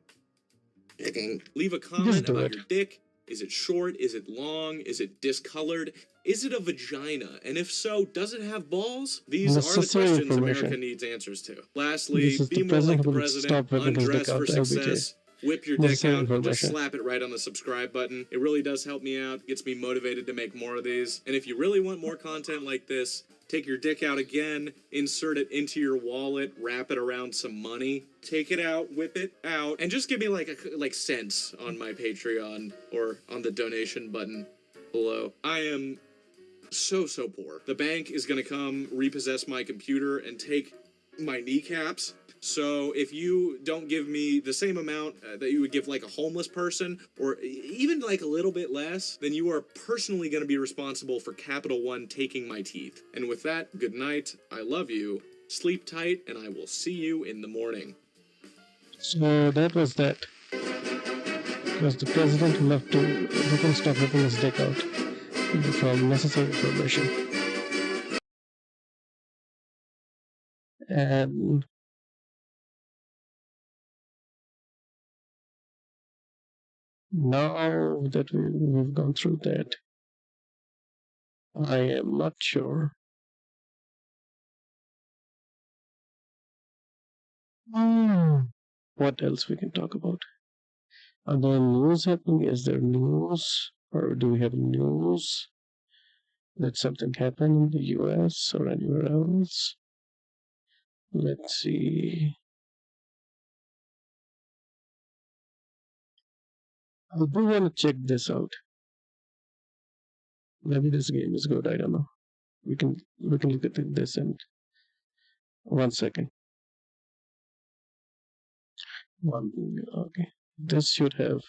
Leave a Just comment do about it. your dick. Is it short? Is it long? Is it discolored? Is it a vagina? And if so, does it have balls? These are the Necessary questions information. America needs answers to. Lastly, This is be the more like president the who will president, stop whipping his dick undress out for every day. success, whip your dick Necessary out, and just information. slap it right on the subscribe button. It really does help me out, gets me motivated to make more of these. And if you really want more content like this, take your dick out again, insert it into your wallet, wrap it around some money, take it out, whip it out, and just give me like cents on my Patreon or on the donation button below. I am so poor. The bank is gonna come repossess my computer and take my kneecaps. So if you don't give me the same amount that you would give like a homeless person, or even like a little bit less, then you are personally going to be responsible for Capital One taking my teeth. And with that, good night. I love you. Sleep tight, and I will see you in the morning. So that was that. It was the president who couldn't stop whipping his dick out from necessary information. And now that we've gone through that, I am not sure. What else we can talk about? Are there news happening? Is there news? Or do we have news that something happened in the US or anywhere else? Let's see. I do want to check this out. Maybe this game is good, I don't know. We can look at this in 1 second. Okay. This should have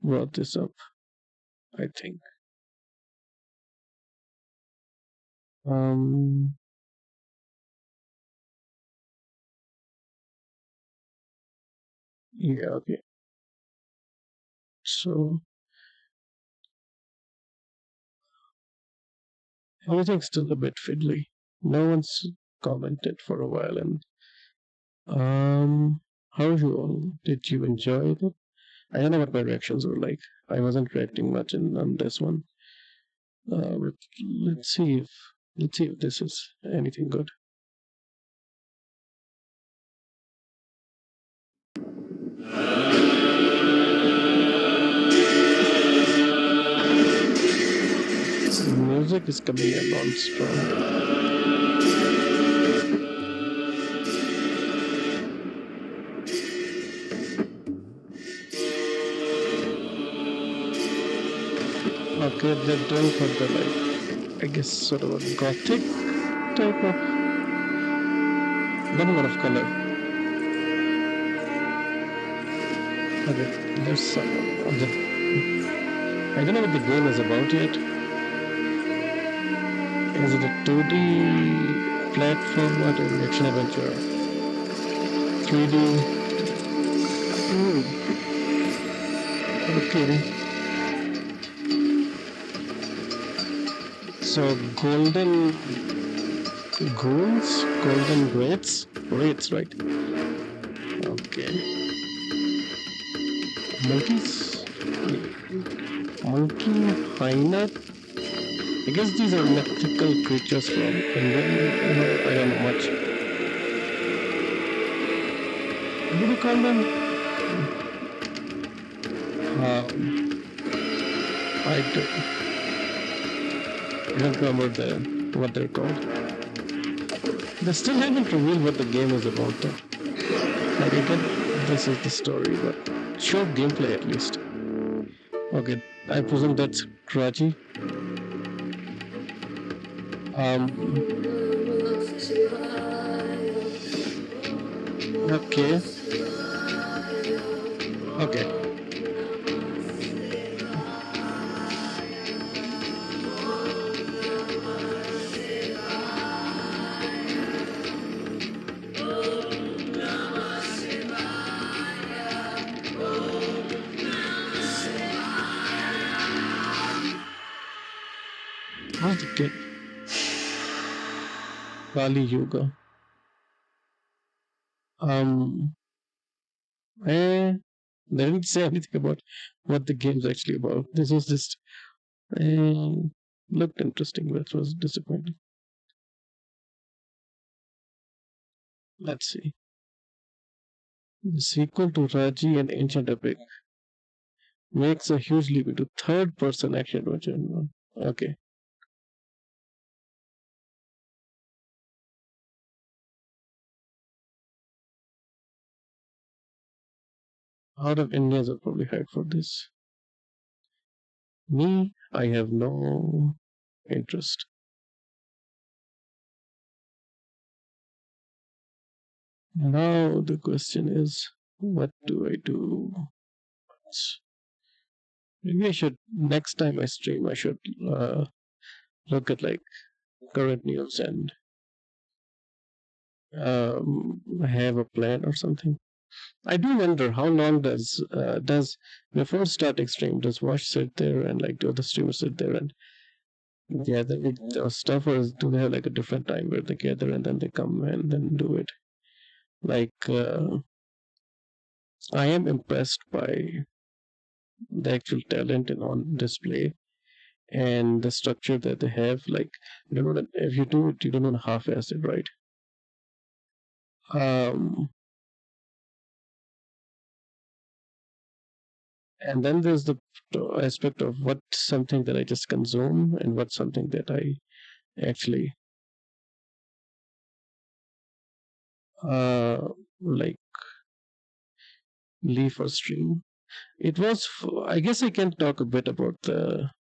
brought this up, I think. Yeah, okay. So everything's still a bit fiddly. No one's commented for a while, and how you all? Did you enjoy it? I don't know what my reactions were like. I wasn't reacting much on this one. But let's see if this is anything good. Music is coming along strong. Okay, they're doing for the I guess sort of a gothic type of, not a lot of color. Okay, there's some of the, I don't know what the game is about yet. Is it a 2D platform or an action adventure? 3D? Okay. So golden ghouls, golden wraiths, right? Okay. Monkeys, monkey, hyena. I guess these are mythical creatures from England. I don't know much. What do you call them? I don't remember what they're called. They still haven't revealed what the game is about though. Like I get this is the story, but show gameplay at least. Okay, I presume that's Karachi. Okay. Okay. What's the kid? Kali Yuga. They didn't say anything about what the game's actually about. This was just looked interesting, but it was disappointing. Let's see. The sequel to Raji and Ancient Epic makes a huge leap into third-person action adventure. Okay. Out of Indians are probably hired for this. Me, I have no interest. Now the question is, what do I do? Maybe I should, next time I stream, I should look at like current news and have a plan or something. I do wonder how long does before starting stream, does Wash sit there and like do the streamers sit there and gather with stuff, or do they have like a different time where they gather and then they come and then do it? Like I am impressed by the actual talent and on display and the structure that they have. Like you don't know that if you do it, you don't want to half-ass it, right? And then there's the aspect of what's something that I just consume and what's something that I actually like leave for stream. It was, I guess I can talk a bit about the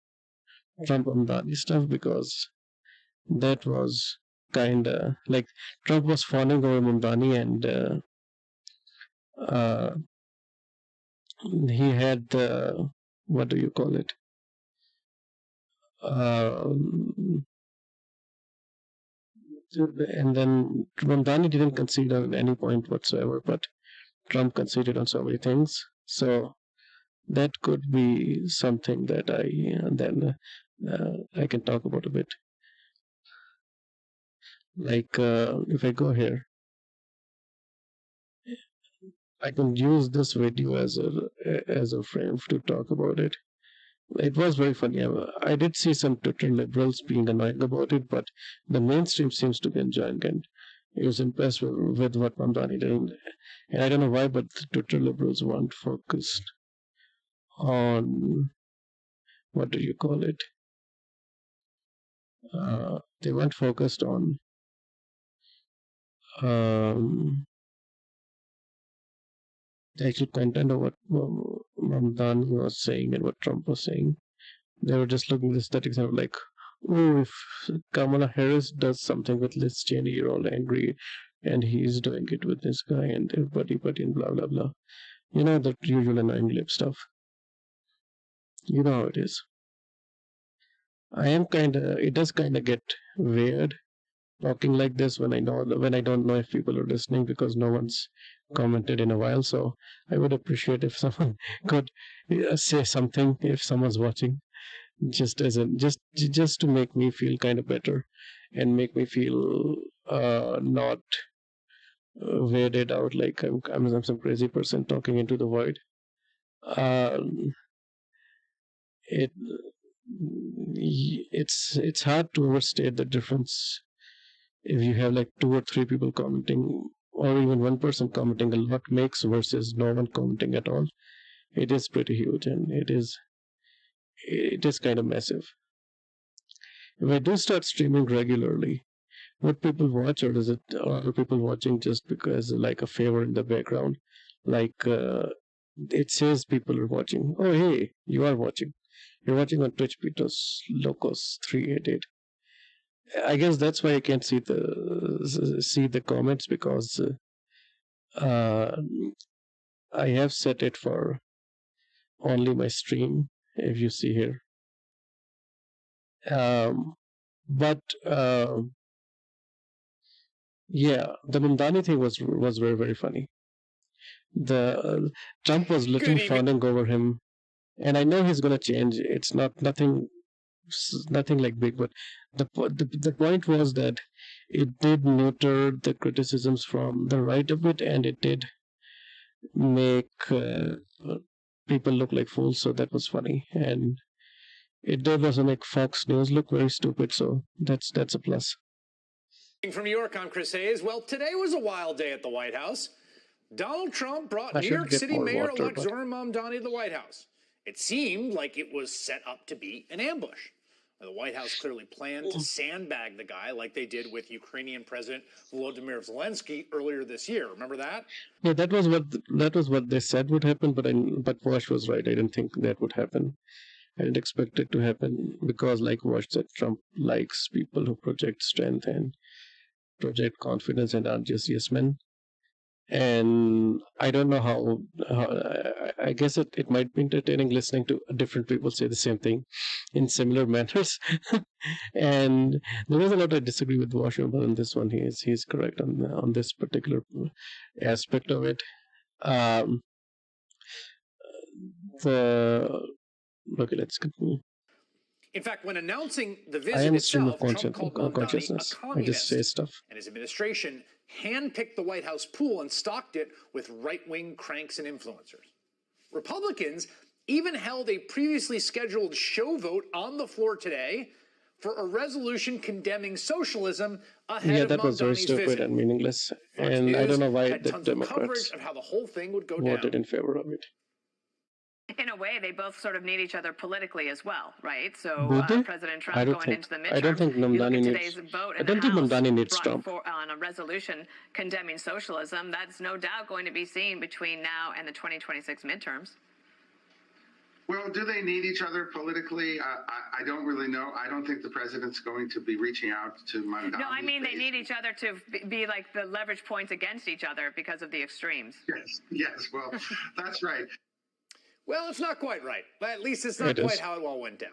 Trump Mamdani stuff because that was kind of like Trump was fawning over Mamdani and he had the, what do you call it? And then Mamdani didn't concede on any point whatsoever, but Trump conceded on so many things. So that could be something that I can talk about a bit. Like if I go here, I can use this video as a frame to talk about it. It was very funny. I did see some Twitter liberals being annoyed about it, but the mainstream seems to be enjoying it. He was impressed with what Mamdani did. And I don't know why, but the Twitter liberals weren't focused on, what do you call it? They weren't focused on the actual content of what Mamdani was saying and what Trump was saying. They were just looking at the aesthetics and were like, oh, if Kamala Harris does something with Liz Cheney, you're all angry, and he's doing it with this guy and everybody, and blah, blah, blah. You know, that usual annoying lip stuff. You know how it is. It does kind of get weird talking like this when I don't know if people are listening because no one's commented in a while. So I would appreciate if someone could say something if someone's watching, just to make me feel kind of better and make me feel not weirded out like I'm some crazy person talking into the void. It's hard to overstate the difference if you have like 2 or 3 people commenting, or even 1 person commenting a lot makes versus no one commenting at all. It is pretty huge, and it is kind of massive. If I do start streaming regularly, would people watch, or are people watching just because like a favor in the background? Like it says people are watching. Oh hey, you are watching. You're watching on Twitch, Pitos Locos 388. I guess that's why I can't see the comments, because I have set it for only my stream, if you see here. But yeah, the Mamdani thing was very, very funny. The Trump was literally fawning over him, and I know he's gonna change. It's nothing like big, but the point was that it did neuter the criticisms from the right a bit, and it did make people look like fools. So that was funny, and it did also make Fox News look very stupid. So that's a plus. From New York, I'm Chris Hayes. Well, today was a wild day at the White House. Donald Trump brought New York City Mayor-elect Zohran Mamdani to the White House. It seemed like it was set up to be an ambush. The White House clearly planned to sandbag the guy like they did with Ukrainian President Volodymyr Zelensky earlier this year. Remember that? Yeah, that was what they said would happen, but Wash was right. I didn't think that would happen. I didn't expect it to happen because, like Wash said, Trump likes people who project strength and project confidence and aren't just yes men. And I don't know how I guess it might be entertaining listening to different people say the same thing in similar manners. And there was a lot I disagree with Washer, but on this one he's correct on this particular aspect of it. Okay, let's continue. In fact, when announcing the visit itself, Trump called Mamdani a communist, I just say stuff. And his administration handpicked the White House pool and stocked it with right-wing cranks and influencers. Republicans even held a previously scheduled show vote on the floor today for a resolution condemning socialism ahead of Mamdani's visit. Yeah, that was very stupid and meaningless. And I don't know why the Democrats of how the whole thing would go voted in favor of it. In a way, they both sort of need each other politically as well, right? So President Trump going into the midterm. I don't think Mamdani needs Trump. On a resolution condemning socialism, that's no doubt going to be seen between now and the 2026 midterms. Well, do they need each other politically? I don't really know. I don't think the president's going to be reaching out to Mamdani. No, I mean they need each other to be like the leverage points against each other because of the extremes. Yes. Well, that's right. Well, it's not quite right. But at least it's not quite how it all went down.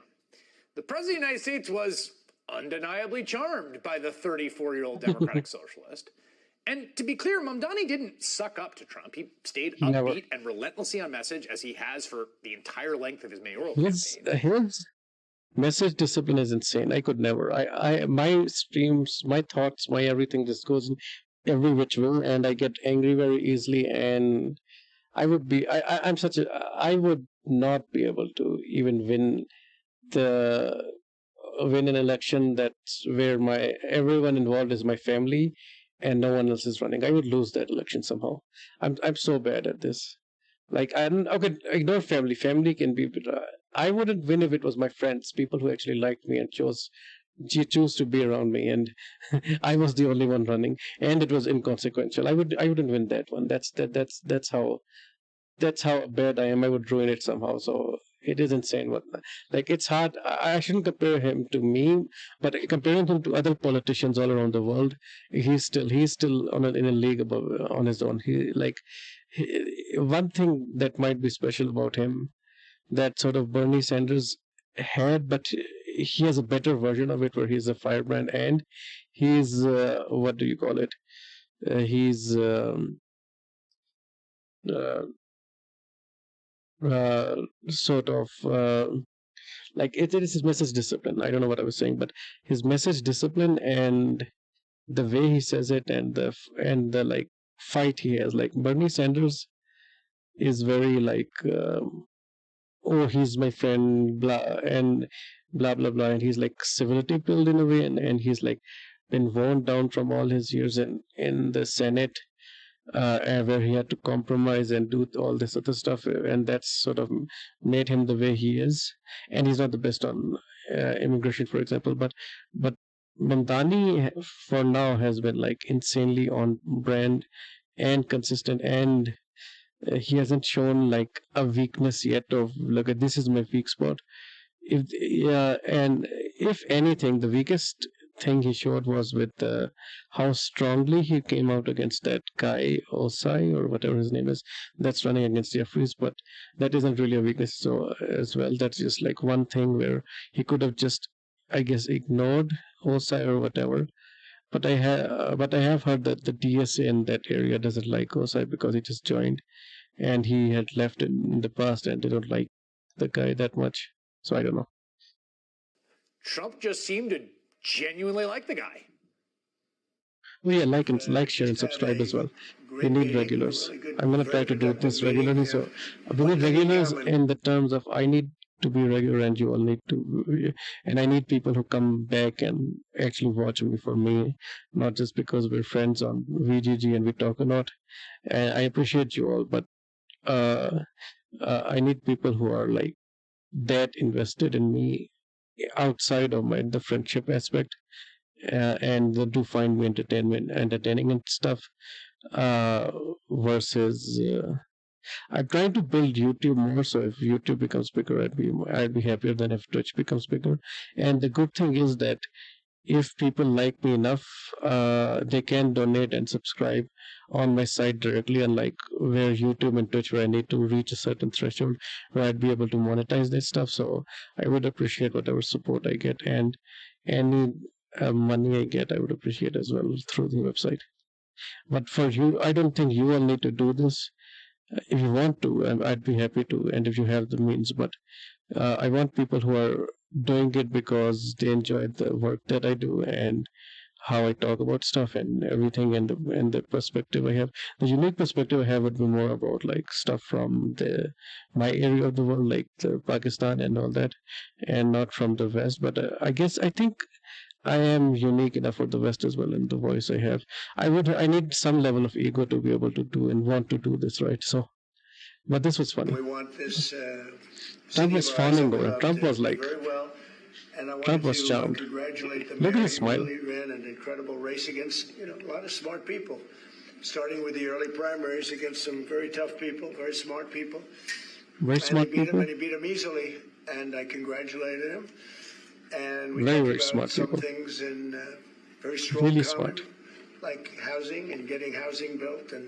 The President of the United States was undeniably charmed by the 34-year-old Democratic socialist. And to be clear, Mamdani didn't suck up to Trump. He stayed upbeat and relentlessly on message, as he has for the entire length of his mayoral campaign. Message discipline is insane. I could never. My streams, my thoughts, my everything just goes in every which way, and I get angry very easily. And I would be. I'm such a. I would not be able to even win an election that's where my everyone involved is my family, and no one else is running. I would lose that election somehow. I'm so bad at this. Like I don't. Okay, ignore family. Family can be. I wouldn't win if it was my friends, people who actually liked me and choose to be around me, and I was the only one running, and it was inconsequential. I wouldn't win that one. That's how bad I am. I would ruin it somehow. So it is insane. What like it's hard. I shouldn't compare him to me, but comparing him to other politicians all around the world, he's still in a league above on his own. One thing that might be special about him that sort of Bernie Sanders had, but he has a better version of it where he's a firebrand and he's what do you call it? He's sort of like it is his message discipline. I don't know what I was saying, but his message discipline and the way he says it and the like fight he has. Like Bernie Sanders is very like oh, he's my friend, blah and blah blah blah, and he's like civility built in a way, and he's like been worn down from all his years in the Senate, where he had to compromise and do all this other stuff, and that's sort of made him the way he is. And he's not the best on immigration, for example, but Mamdani for now has been like insanely on brand and consistent, and he hasn't shown like a weakness yet of look at this is my weak spot. And if anything, the weakest thing he showed was with how strongly he came out against that guy Osai or whatever his name is that's running against Jeffries, but that isn't really a weakness. So as well, that's just like one thing where he could have just, I guess, ignored Osai or whatever. But I have heard that the DSA in that area doesn't like Osai because he just joined, and he had left in the past, and they don't like the guy that much. So I don't know. Trump just seemed to genuinely like the guy. Well, yeah, like, share, and subscribe as well. We need regulars. I'm gonna try to do this regularly. So we need regulars in the terms of I need to be regular and you all need to, and I need people who come back and actually watch me for me, not just because we're friends on VGG and we talk a lot. And I appreciate you all, but I need people who are like that invested in me outside of the friendship aspect, and do find me entertaining and stuff, versus I'm trying to build YouTube more, so if YouTube becomes bigger, I'd be happier than if Twitch becomes bigger. And the good thing is that if people like me enough, they can donate and subscribe on my site directly, unlike where YouTube and Twitch, where I need to reach a certain threshold where I'd be able to monetize this stuff. So I would appreciate whatever support I get, and any money I get, I would appreciate as well through the website. But for you, I don't think you all need to do this. If you want to, I'd be happy to, and if you have the means. But I want people who are doing it because they enjoy the work that I do and how I talk about stuff and everything, and the perspective I have. The unique perspective I have would be more about like stuff from my area of the world, like Pakistan and all that, and not from the West. But I think I am unique enough for the West as well, in the voice I have. I need some level of ego to be able to do and want to do this, right? So, but this was funny. We want this. Trump was fawning over. Trump was like. Trump was charmed. Look at his smile. He ran an incredible race against a lot of smart people, starting with the early primaries against some very tough people, very smart people. Very smart people. And he beat him easily, and I congratulated him. And we very, talked very about smart some people. things in very strong really common, smart. like housing and getting housing built and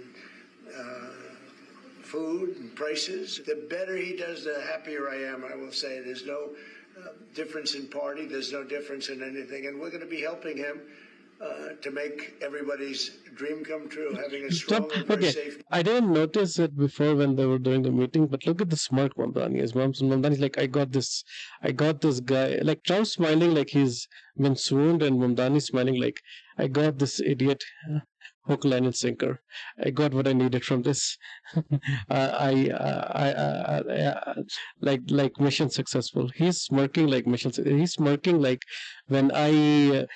food and prices. The better he does, the happier I am, I will say. There's no difference in party. There's no difference in anything. And we're going to be helping him to make everybody's dream come true, having a strong and very safe. I didn't notice it before when they were doing the meeting, but look at the smirk Mamdani is. Mamdani's like, I got this guy. Like Trump smiling like he's been swooned, and Mamdani smiling like, I got this idiot. Hook, line, and sinker. I got what I needed from this. Like mission successful. He's smirking like mission. He's smirking like when I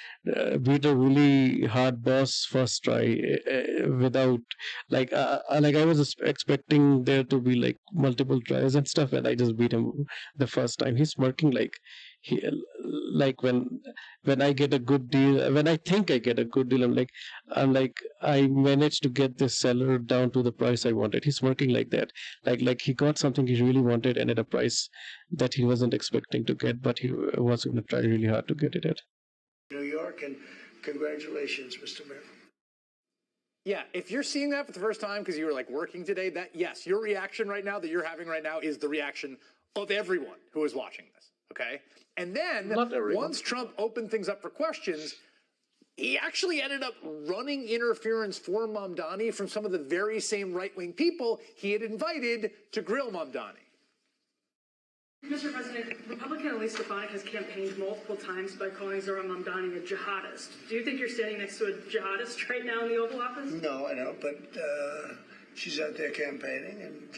beat a really hard boss first try without like I was expecting there to be like multiple tries and stuff, and I just beat him the first time. He's smirking like when I get a good deal, when I think I get a good deal, I'm like I managed to get this seller down to the price I wanted. He's working like that, like he got something he really wanted and at a price that he wasn't expecting to get, but he was going to try really hard to get it at. New York, and congratulations, Mr. Mayor. Yeah, if you're seeing that for the first time because you were like working today, that yes, your reaction right now that you're having right now is the reaction of everyone who is watching this. Okay. And then once Trump opened things up for questions, he actually ended up running interference for Mamdani from some of the very same right-wing people he had invited to grill Mamdani. Mr. President, Republican Elise Stefanik has campaigned multiple times by calling Zohran Mamdani a jihadist. Do you think you're standing next to a jihadist right now in the Oval Office? No, I don't, but she's out there campaigning, and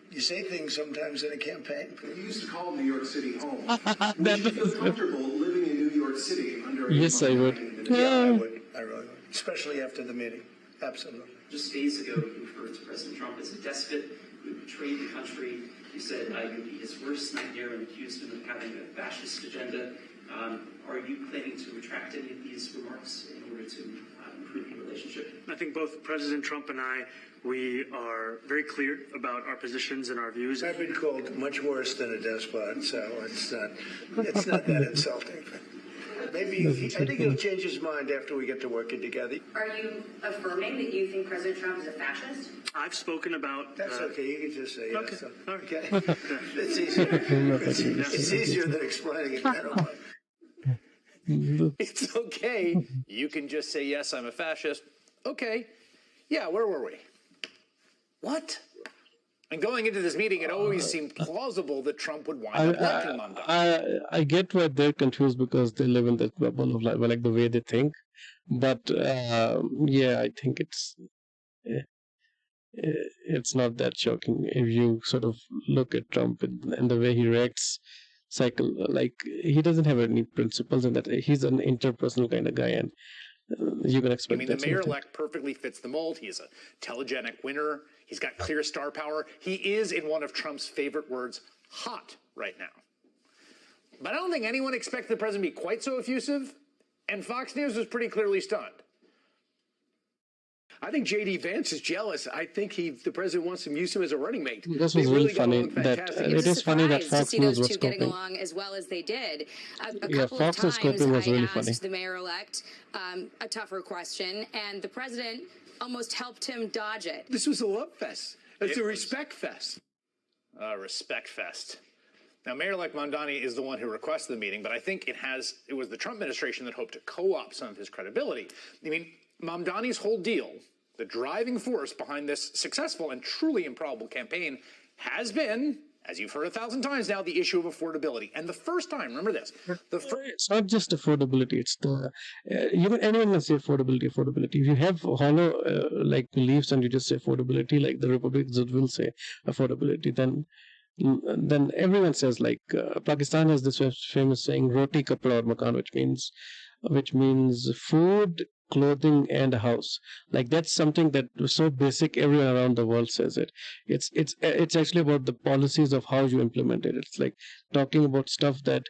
you say things sometimes in a campaign. You used to call New York City home. Would you feel comfortable living in New York City under? Yes, I would. Yeah, I would. I really would. Especially after the meeting. Absolutely. Just days ago, you referred to President Trump as a despot who betrayed the country. You said you'd be his worst nightmare and accused him of having a fascist agenda. Are you planning to retract any of these remarks in order to improve your relationship? I think both President Trump and we are very clear about our positions and our views. I've been called much worse than a despot, so it's not that insulting. Maybe I think he'll change his mind after we get to working together. Are you affirming that you think President Trump is a fascist? I've spoken about. That's okay. You can just say yes. Okay. It's easier. It's easier than explaining it. I don't mind. It's okay. You can just say, yes, I'm a fascist. Okay. Yeah, where were we? What? And going into this meeting, it always seemed plausible that Trump would wind up liking Mamdani. I get why they're confused because they live in that bubble of like the way they think. But yeah, I think it's not that shocking if you sort of look at Trump and the way he reacts. Like he doesn't have any principles, and that he's an interpersonal kind of guy, and you can expect. I mean, the mayor-elect perfectly fits the mold. He's a telegenic winner. He's got clear star power. He is, in one of Trump's favorite words, hot right now. But I don't think anyone expected the president to be quite so effusive, and Fox News was pretty clearly stunned. I think J.D. Vance is jealous. I think the president wants to use him as a running mate. This was really funny. It is funny that Fox News was getting along as well as they did. A couple Fox of times was really I funny. asked the mayor-elect a tougher question, and the president almost helped him dodge it. This was a love fest. It's a respect fest. Respect fest. Now, Mayor-elect Mamdani is the one who requested the meeting, but I think it was the Trump administration that hoped to co-opt some of his credibility. I mean, Mamdani's whole deal, the driving force behind this successful and truly improbable campaign, has been, as you've heard 1,000 times now, the issue of affordability. And the first time, remember this, it's not just affordability, it's the anyone can say affordability. If you have hollow like beliefs and you just say affordability, like the Republicans will say affordability, then everyone says, like Pakistan has this famous saying, roti kapda aur makan, which means food, clothing, and a house. Like that's something that was so basic, everyone around the world says it. It's actually about the policies of how you implement it. It's like talking about stuff that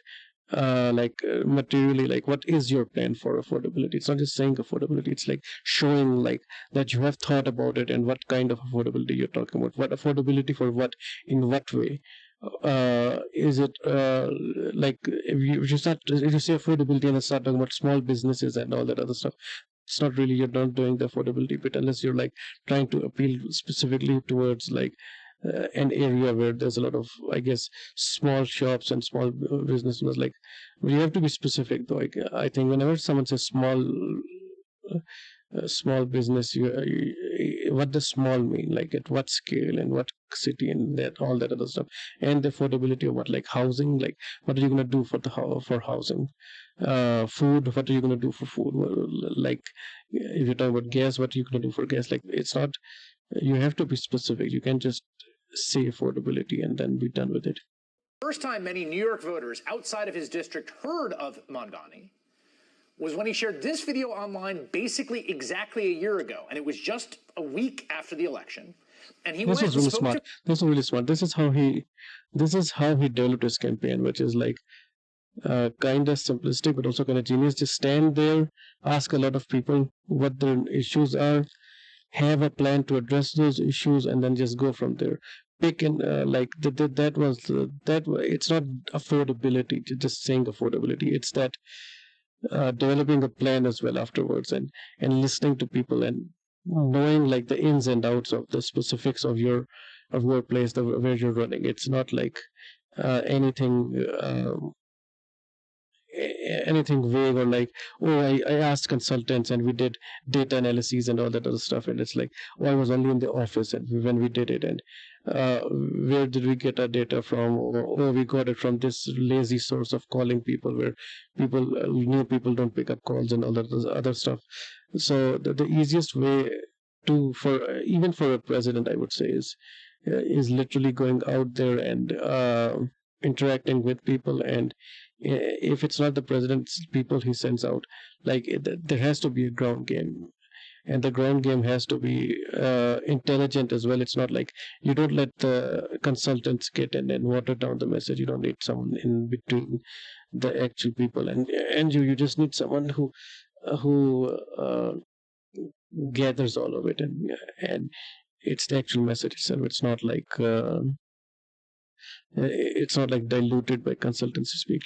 materially, like what is your plan for affordability. It's not just saying affordability, it's like showing like that you have thought about it and what kind of affordability you're talking about. What affordability for what, in what way. Is it like if you say affordability and then start talking about small businesses and all that other stuff, it's not really, you're not doing the affordability bit unless you're like trying to appeal specifically towards like an area where there's a lot of, I guess, small shops and small businesses. Like, you have to be specific, though. I think whenever someone says small business, what does small mean? Like, at what scale and what city and that all that other stuff, and the affordability of what, like housing. Like, what are you gonna do for housing? Food. What are you gonna do for food? Well, like, if you're talking about gas, what are you gonna do for gas? Like, it's not. You have to be specific. You can't just say affordability and then be done with it. First time many New York voters outside of his district heard of Mamdani was when he shared this video online basically exactly a year ago, and it was just a week after the election. And he This was really smart. This was really smart. This is how he developed his campaign, which is like kind of simplistic, but also kind of genius. Just stand there, ask a lot of people what their issues are, have a plan to address those issues, and then just go from there. Pick and it's not affordability, just saying affordability. It's that developing a plan as well afterwards, and listening to people and knowing like the ins and outs of the specifics of your place, where you're running. It's not like anything vague, or like, oh, I asked consultants and we did data analyses and all that other stuff, and it's like, oh, I was only in the office and when we did it, and where did we get our data from? Or we got it from this lazy source of calling people, where new people don't pick up calls and all that other stuff. So the easiest way even for a president, I would say, is literally going out there and interacting with people. And if it's not the president's people he sends out, like, there has to be a ground game, and the ground game has to be intelligent as well. It's not like, you don't let the consultants get in and water down the message. You don't need someone in between the actual people, and you just need someone who gathers all of it, and it's the actual message itself. It's not like diluted by consultancy speak,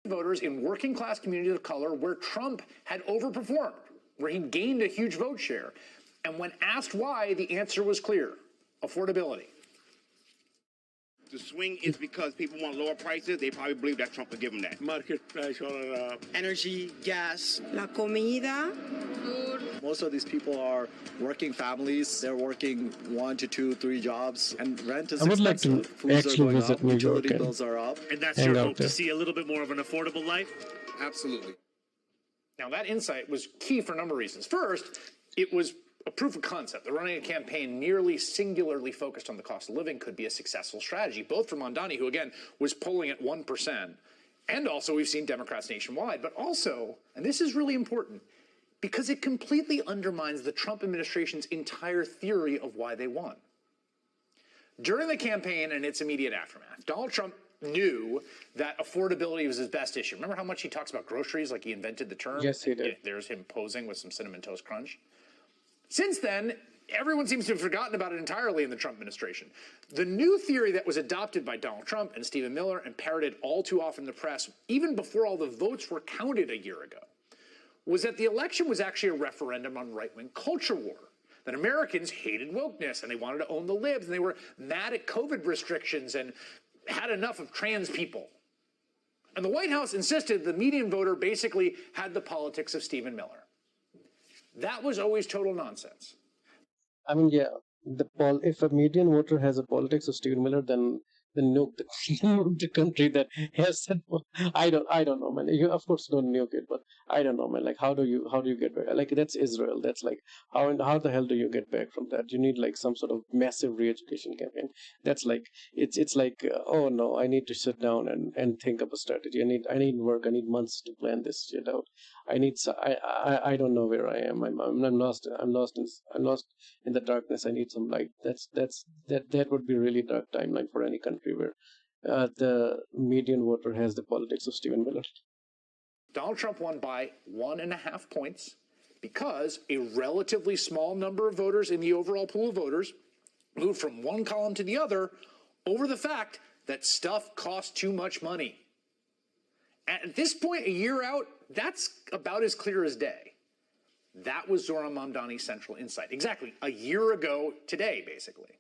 Voters in working class communities of color where Trump had overperformed, where he gained a huge vote share. And when asked why, the answer was clear: affordability. The swing is because people want lower prices. They probably believe that Trump will give them that. Market price, all energy, gas, la comida, food. Most of these people are working families. They're working 1 to 2, 3 jobs, and rent is expensive. I would like to actually visit New York. Utility bills are up. And that's your hope, to see a little bit more of an affordable life? Absolutely. Now, that insight was key for a number of reasons. First, it was a proof of concept that running a campaign nearly singularly focused on the cost of living could be a successful strategy, both for Mamdani, who, again, was polling at 1%, and also we've seen Democrats nationwide, but also, and this is really important, because it completely undermines the Trump administration's entire theory of why they won. During the campaign and its immediate aftermath, Donald Trump knew that affordability was his best issue. Remember how much he talks about groceries, like he invented the term? Yes, he did. There's him posing with some Cinnamon Toast Crunch. Since then, everyone seems to have forgotten about it entirely in the Trump administration. The new theory that was adopted by Donald Trump and Stephen Miller and parroted all too often in the press, even before all the votes were counted a year ago, was that the election was actually a referendum on right-wing culture war. That Americans hated wokeness and they wanted to own the libs, and they were mad at COVID restrictions and had enough of trans people. And the White House insisted the median voter basically had the politics of Stephen Miller. That was always total nonsense. I mean, yeah, if a median voter has a politics of Stephen Miller, then nuke the country that has that. I don't know, man. You of course don't nuke it, but I don't know, man. Like, how do you get back? Like, that's Israel. That's like, how the hell do you get back from that? You need like some sort of massive re-education campaign. That's like, it's like, oh no, I need to sit down and think of a strategy. I need work. I need months to plan this shit out. I don't know where I am. I'm lost. I'm lost in the darkness. I need some light. That would be a really dark timeline for any country where the median voter has the politics of Stephen Miller. Donald Trump won by 1.5 points because a relatively small number of voters in the overall pool of voters moved from one column to the other over the fact that stuff costs too much money. At this point, a year out, that's about as clear as day. That was Zohran Mamdani's central insight. Exactly a year ago today, basically.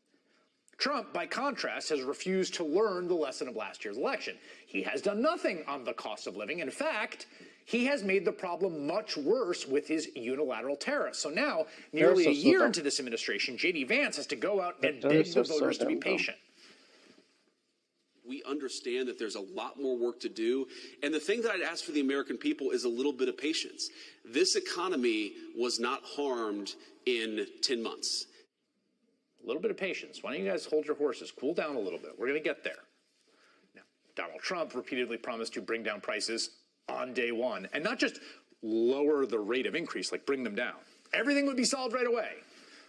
Trump, by contrast, has refused to learn the lesson of last year's election. He has done nothing on the cost of living. In fact, he has made the problem much worse with his unilateral tariffs. So now, nearly a year into this administration, J.D. Vance has to go out and beg the voters to be patient. We understand that there's a lot more work to do. And the thing that I'd ask for the American people is a little bit of patience. This economy was not harmed in 10 months. A little bit of patience. Why don't you guys hold your horses, cool down a little bit? We're going to get there. Now, Donald Trump repeatedly promised to bring down prices on day one, and not just lower the rate of increase, like bring them down. Everything would be solved right away.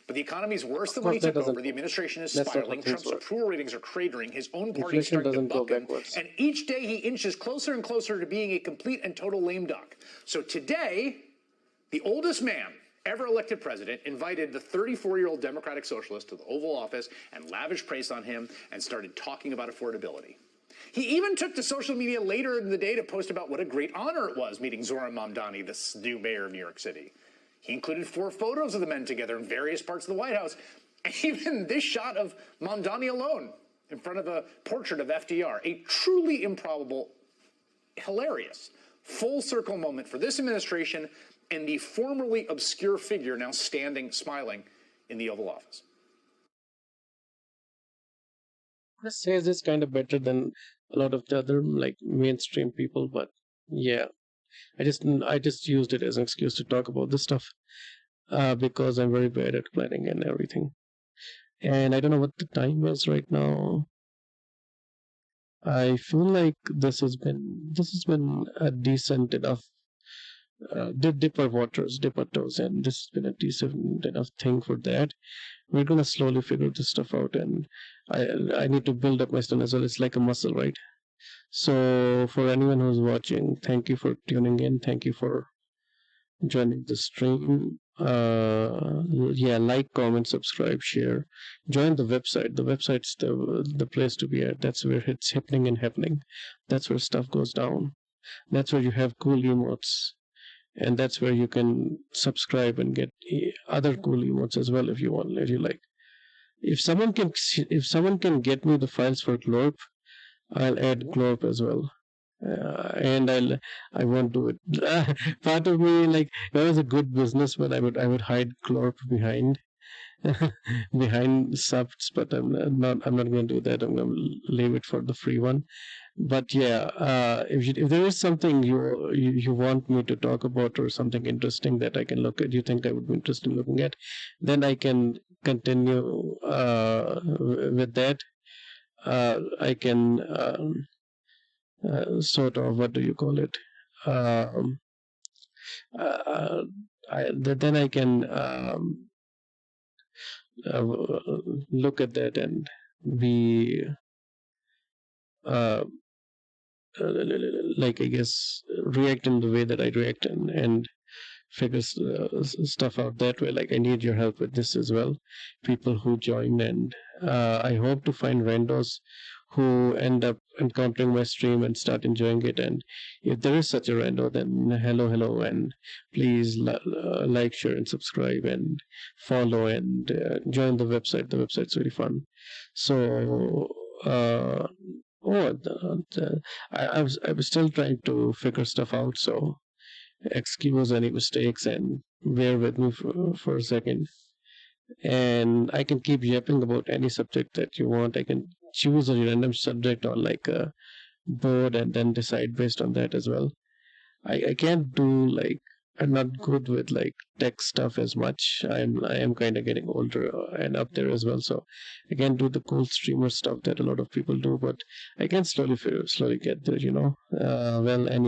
But the economy is worse than when he took over. The administration is spiraling. Trump's approval ratings are cratering. His own party is starting to buckle. And each day he inches closer and closer to being a complete and total lame duck. So today, the oldest man ever elected president invited the 34-year-old Democratic Socialist to the Oval Office and lavished praise on him and started talking about affordability. He even took to social media later in the day to post about what a great honor it was meeting Zohran Mamdani, the new mayor of New York City. He included 4 photos of the men together in various parts of the White House, and even this shot of Mamdani alone in front of a portrait of FDR, a truly improbable, hilarious, full-circle moment for this administration and the formerly obscure figure now standing, smiling in the Oval Office. Chris says it's kind of better than a lot of the other like mainstream people, but yeah, I just used it as an excuse to talk about this stuff because I'm very bad at planning and everything, and I don't know what the time is right now. I feel like this has been a decent enough dip our waters, dip our toes, and this has been a decent enough thing for that. We're gonna slowly figure this stuff out, and I need to build up my stone as well. It's like a muscle, right? So for anyone who's watching, thank you for tuning in. Thank you for joining the stream. Yeah, like, comment, subscribe, share. Join the website. The website's the place to be at. That's where it's happening. That's where stuff goes down. That's where you have cool emotes. And that's where you can subscribe and get other cool emotes as well if you want, if you like. If someone can get me the files for Glorp, I'll add Glorp as well. And I won't do it. Part of me, like, if I was a good businessman, I would hide Glorp behind subs, but I'm not going to do that. I'm going to leave it for the free one. But yeah, if there is something you want me to talk about or something interesting that I can look at, you think I would be interested in looking at, then I can continue with that. I can sort of, what do you call it? Then I can look at that and be like, I guess, react in the way that I react and figure stuff out that way. Like, I need your help with this as well, people who join, and I hope to find randos who end up encountering my stream and start enjoying it. And if there is such a rando, then hello, and please like, share, and subscribe, and follow, and join the website. The website's really fun. So I was still trying to figure stuff out, so excuse any mistakes and bear with me for a second. And I can keep yapping about any subject that you want. I can choose a random subject on like a board and then decide based on that as well. I can't do, like, I'm not good with like tech stuff as much. I am kind of getting older and up there as well, so I can't do the cool streamer stuff that a lot of people do, but I can slowly get there, you know. Well, anyway.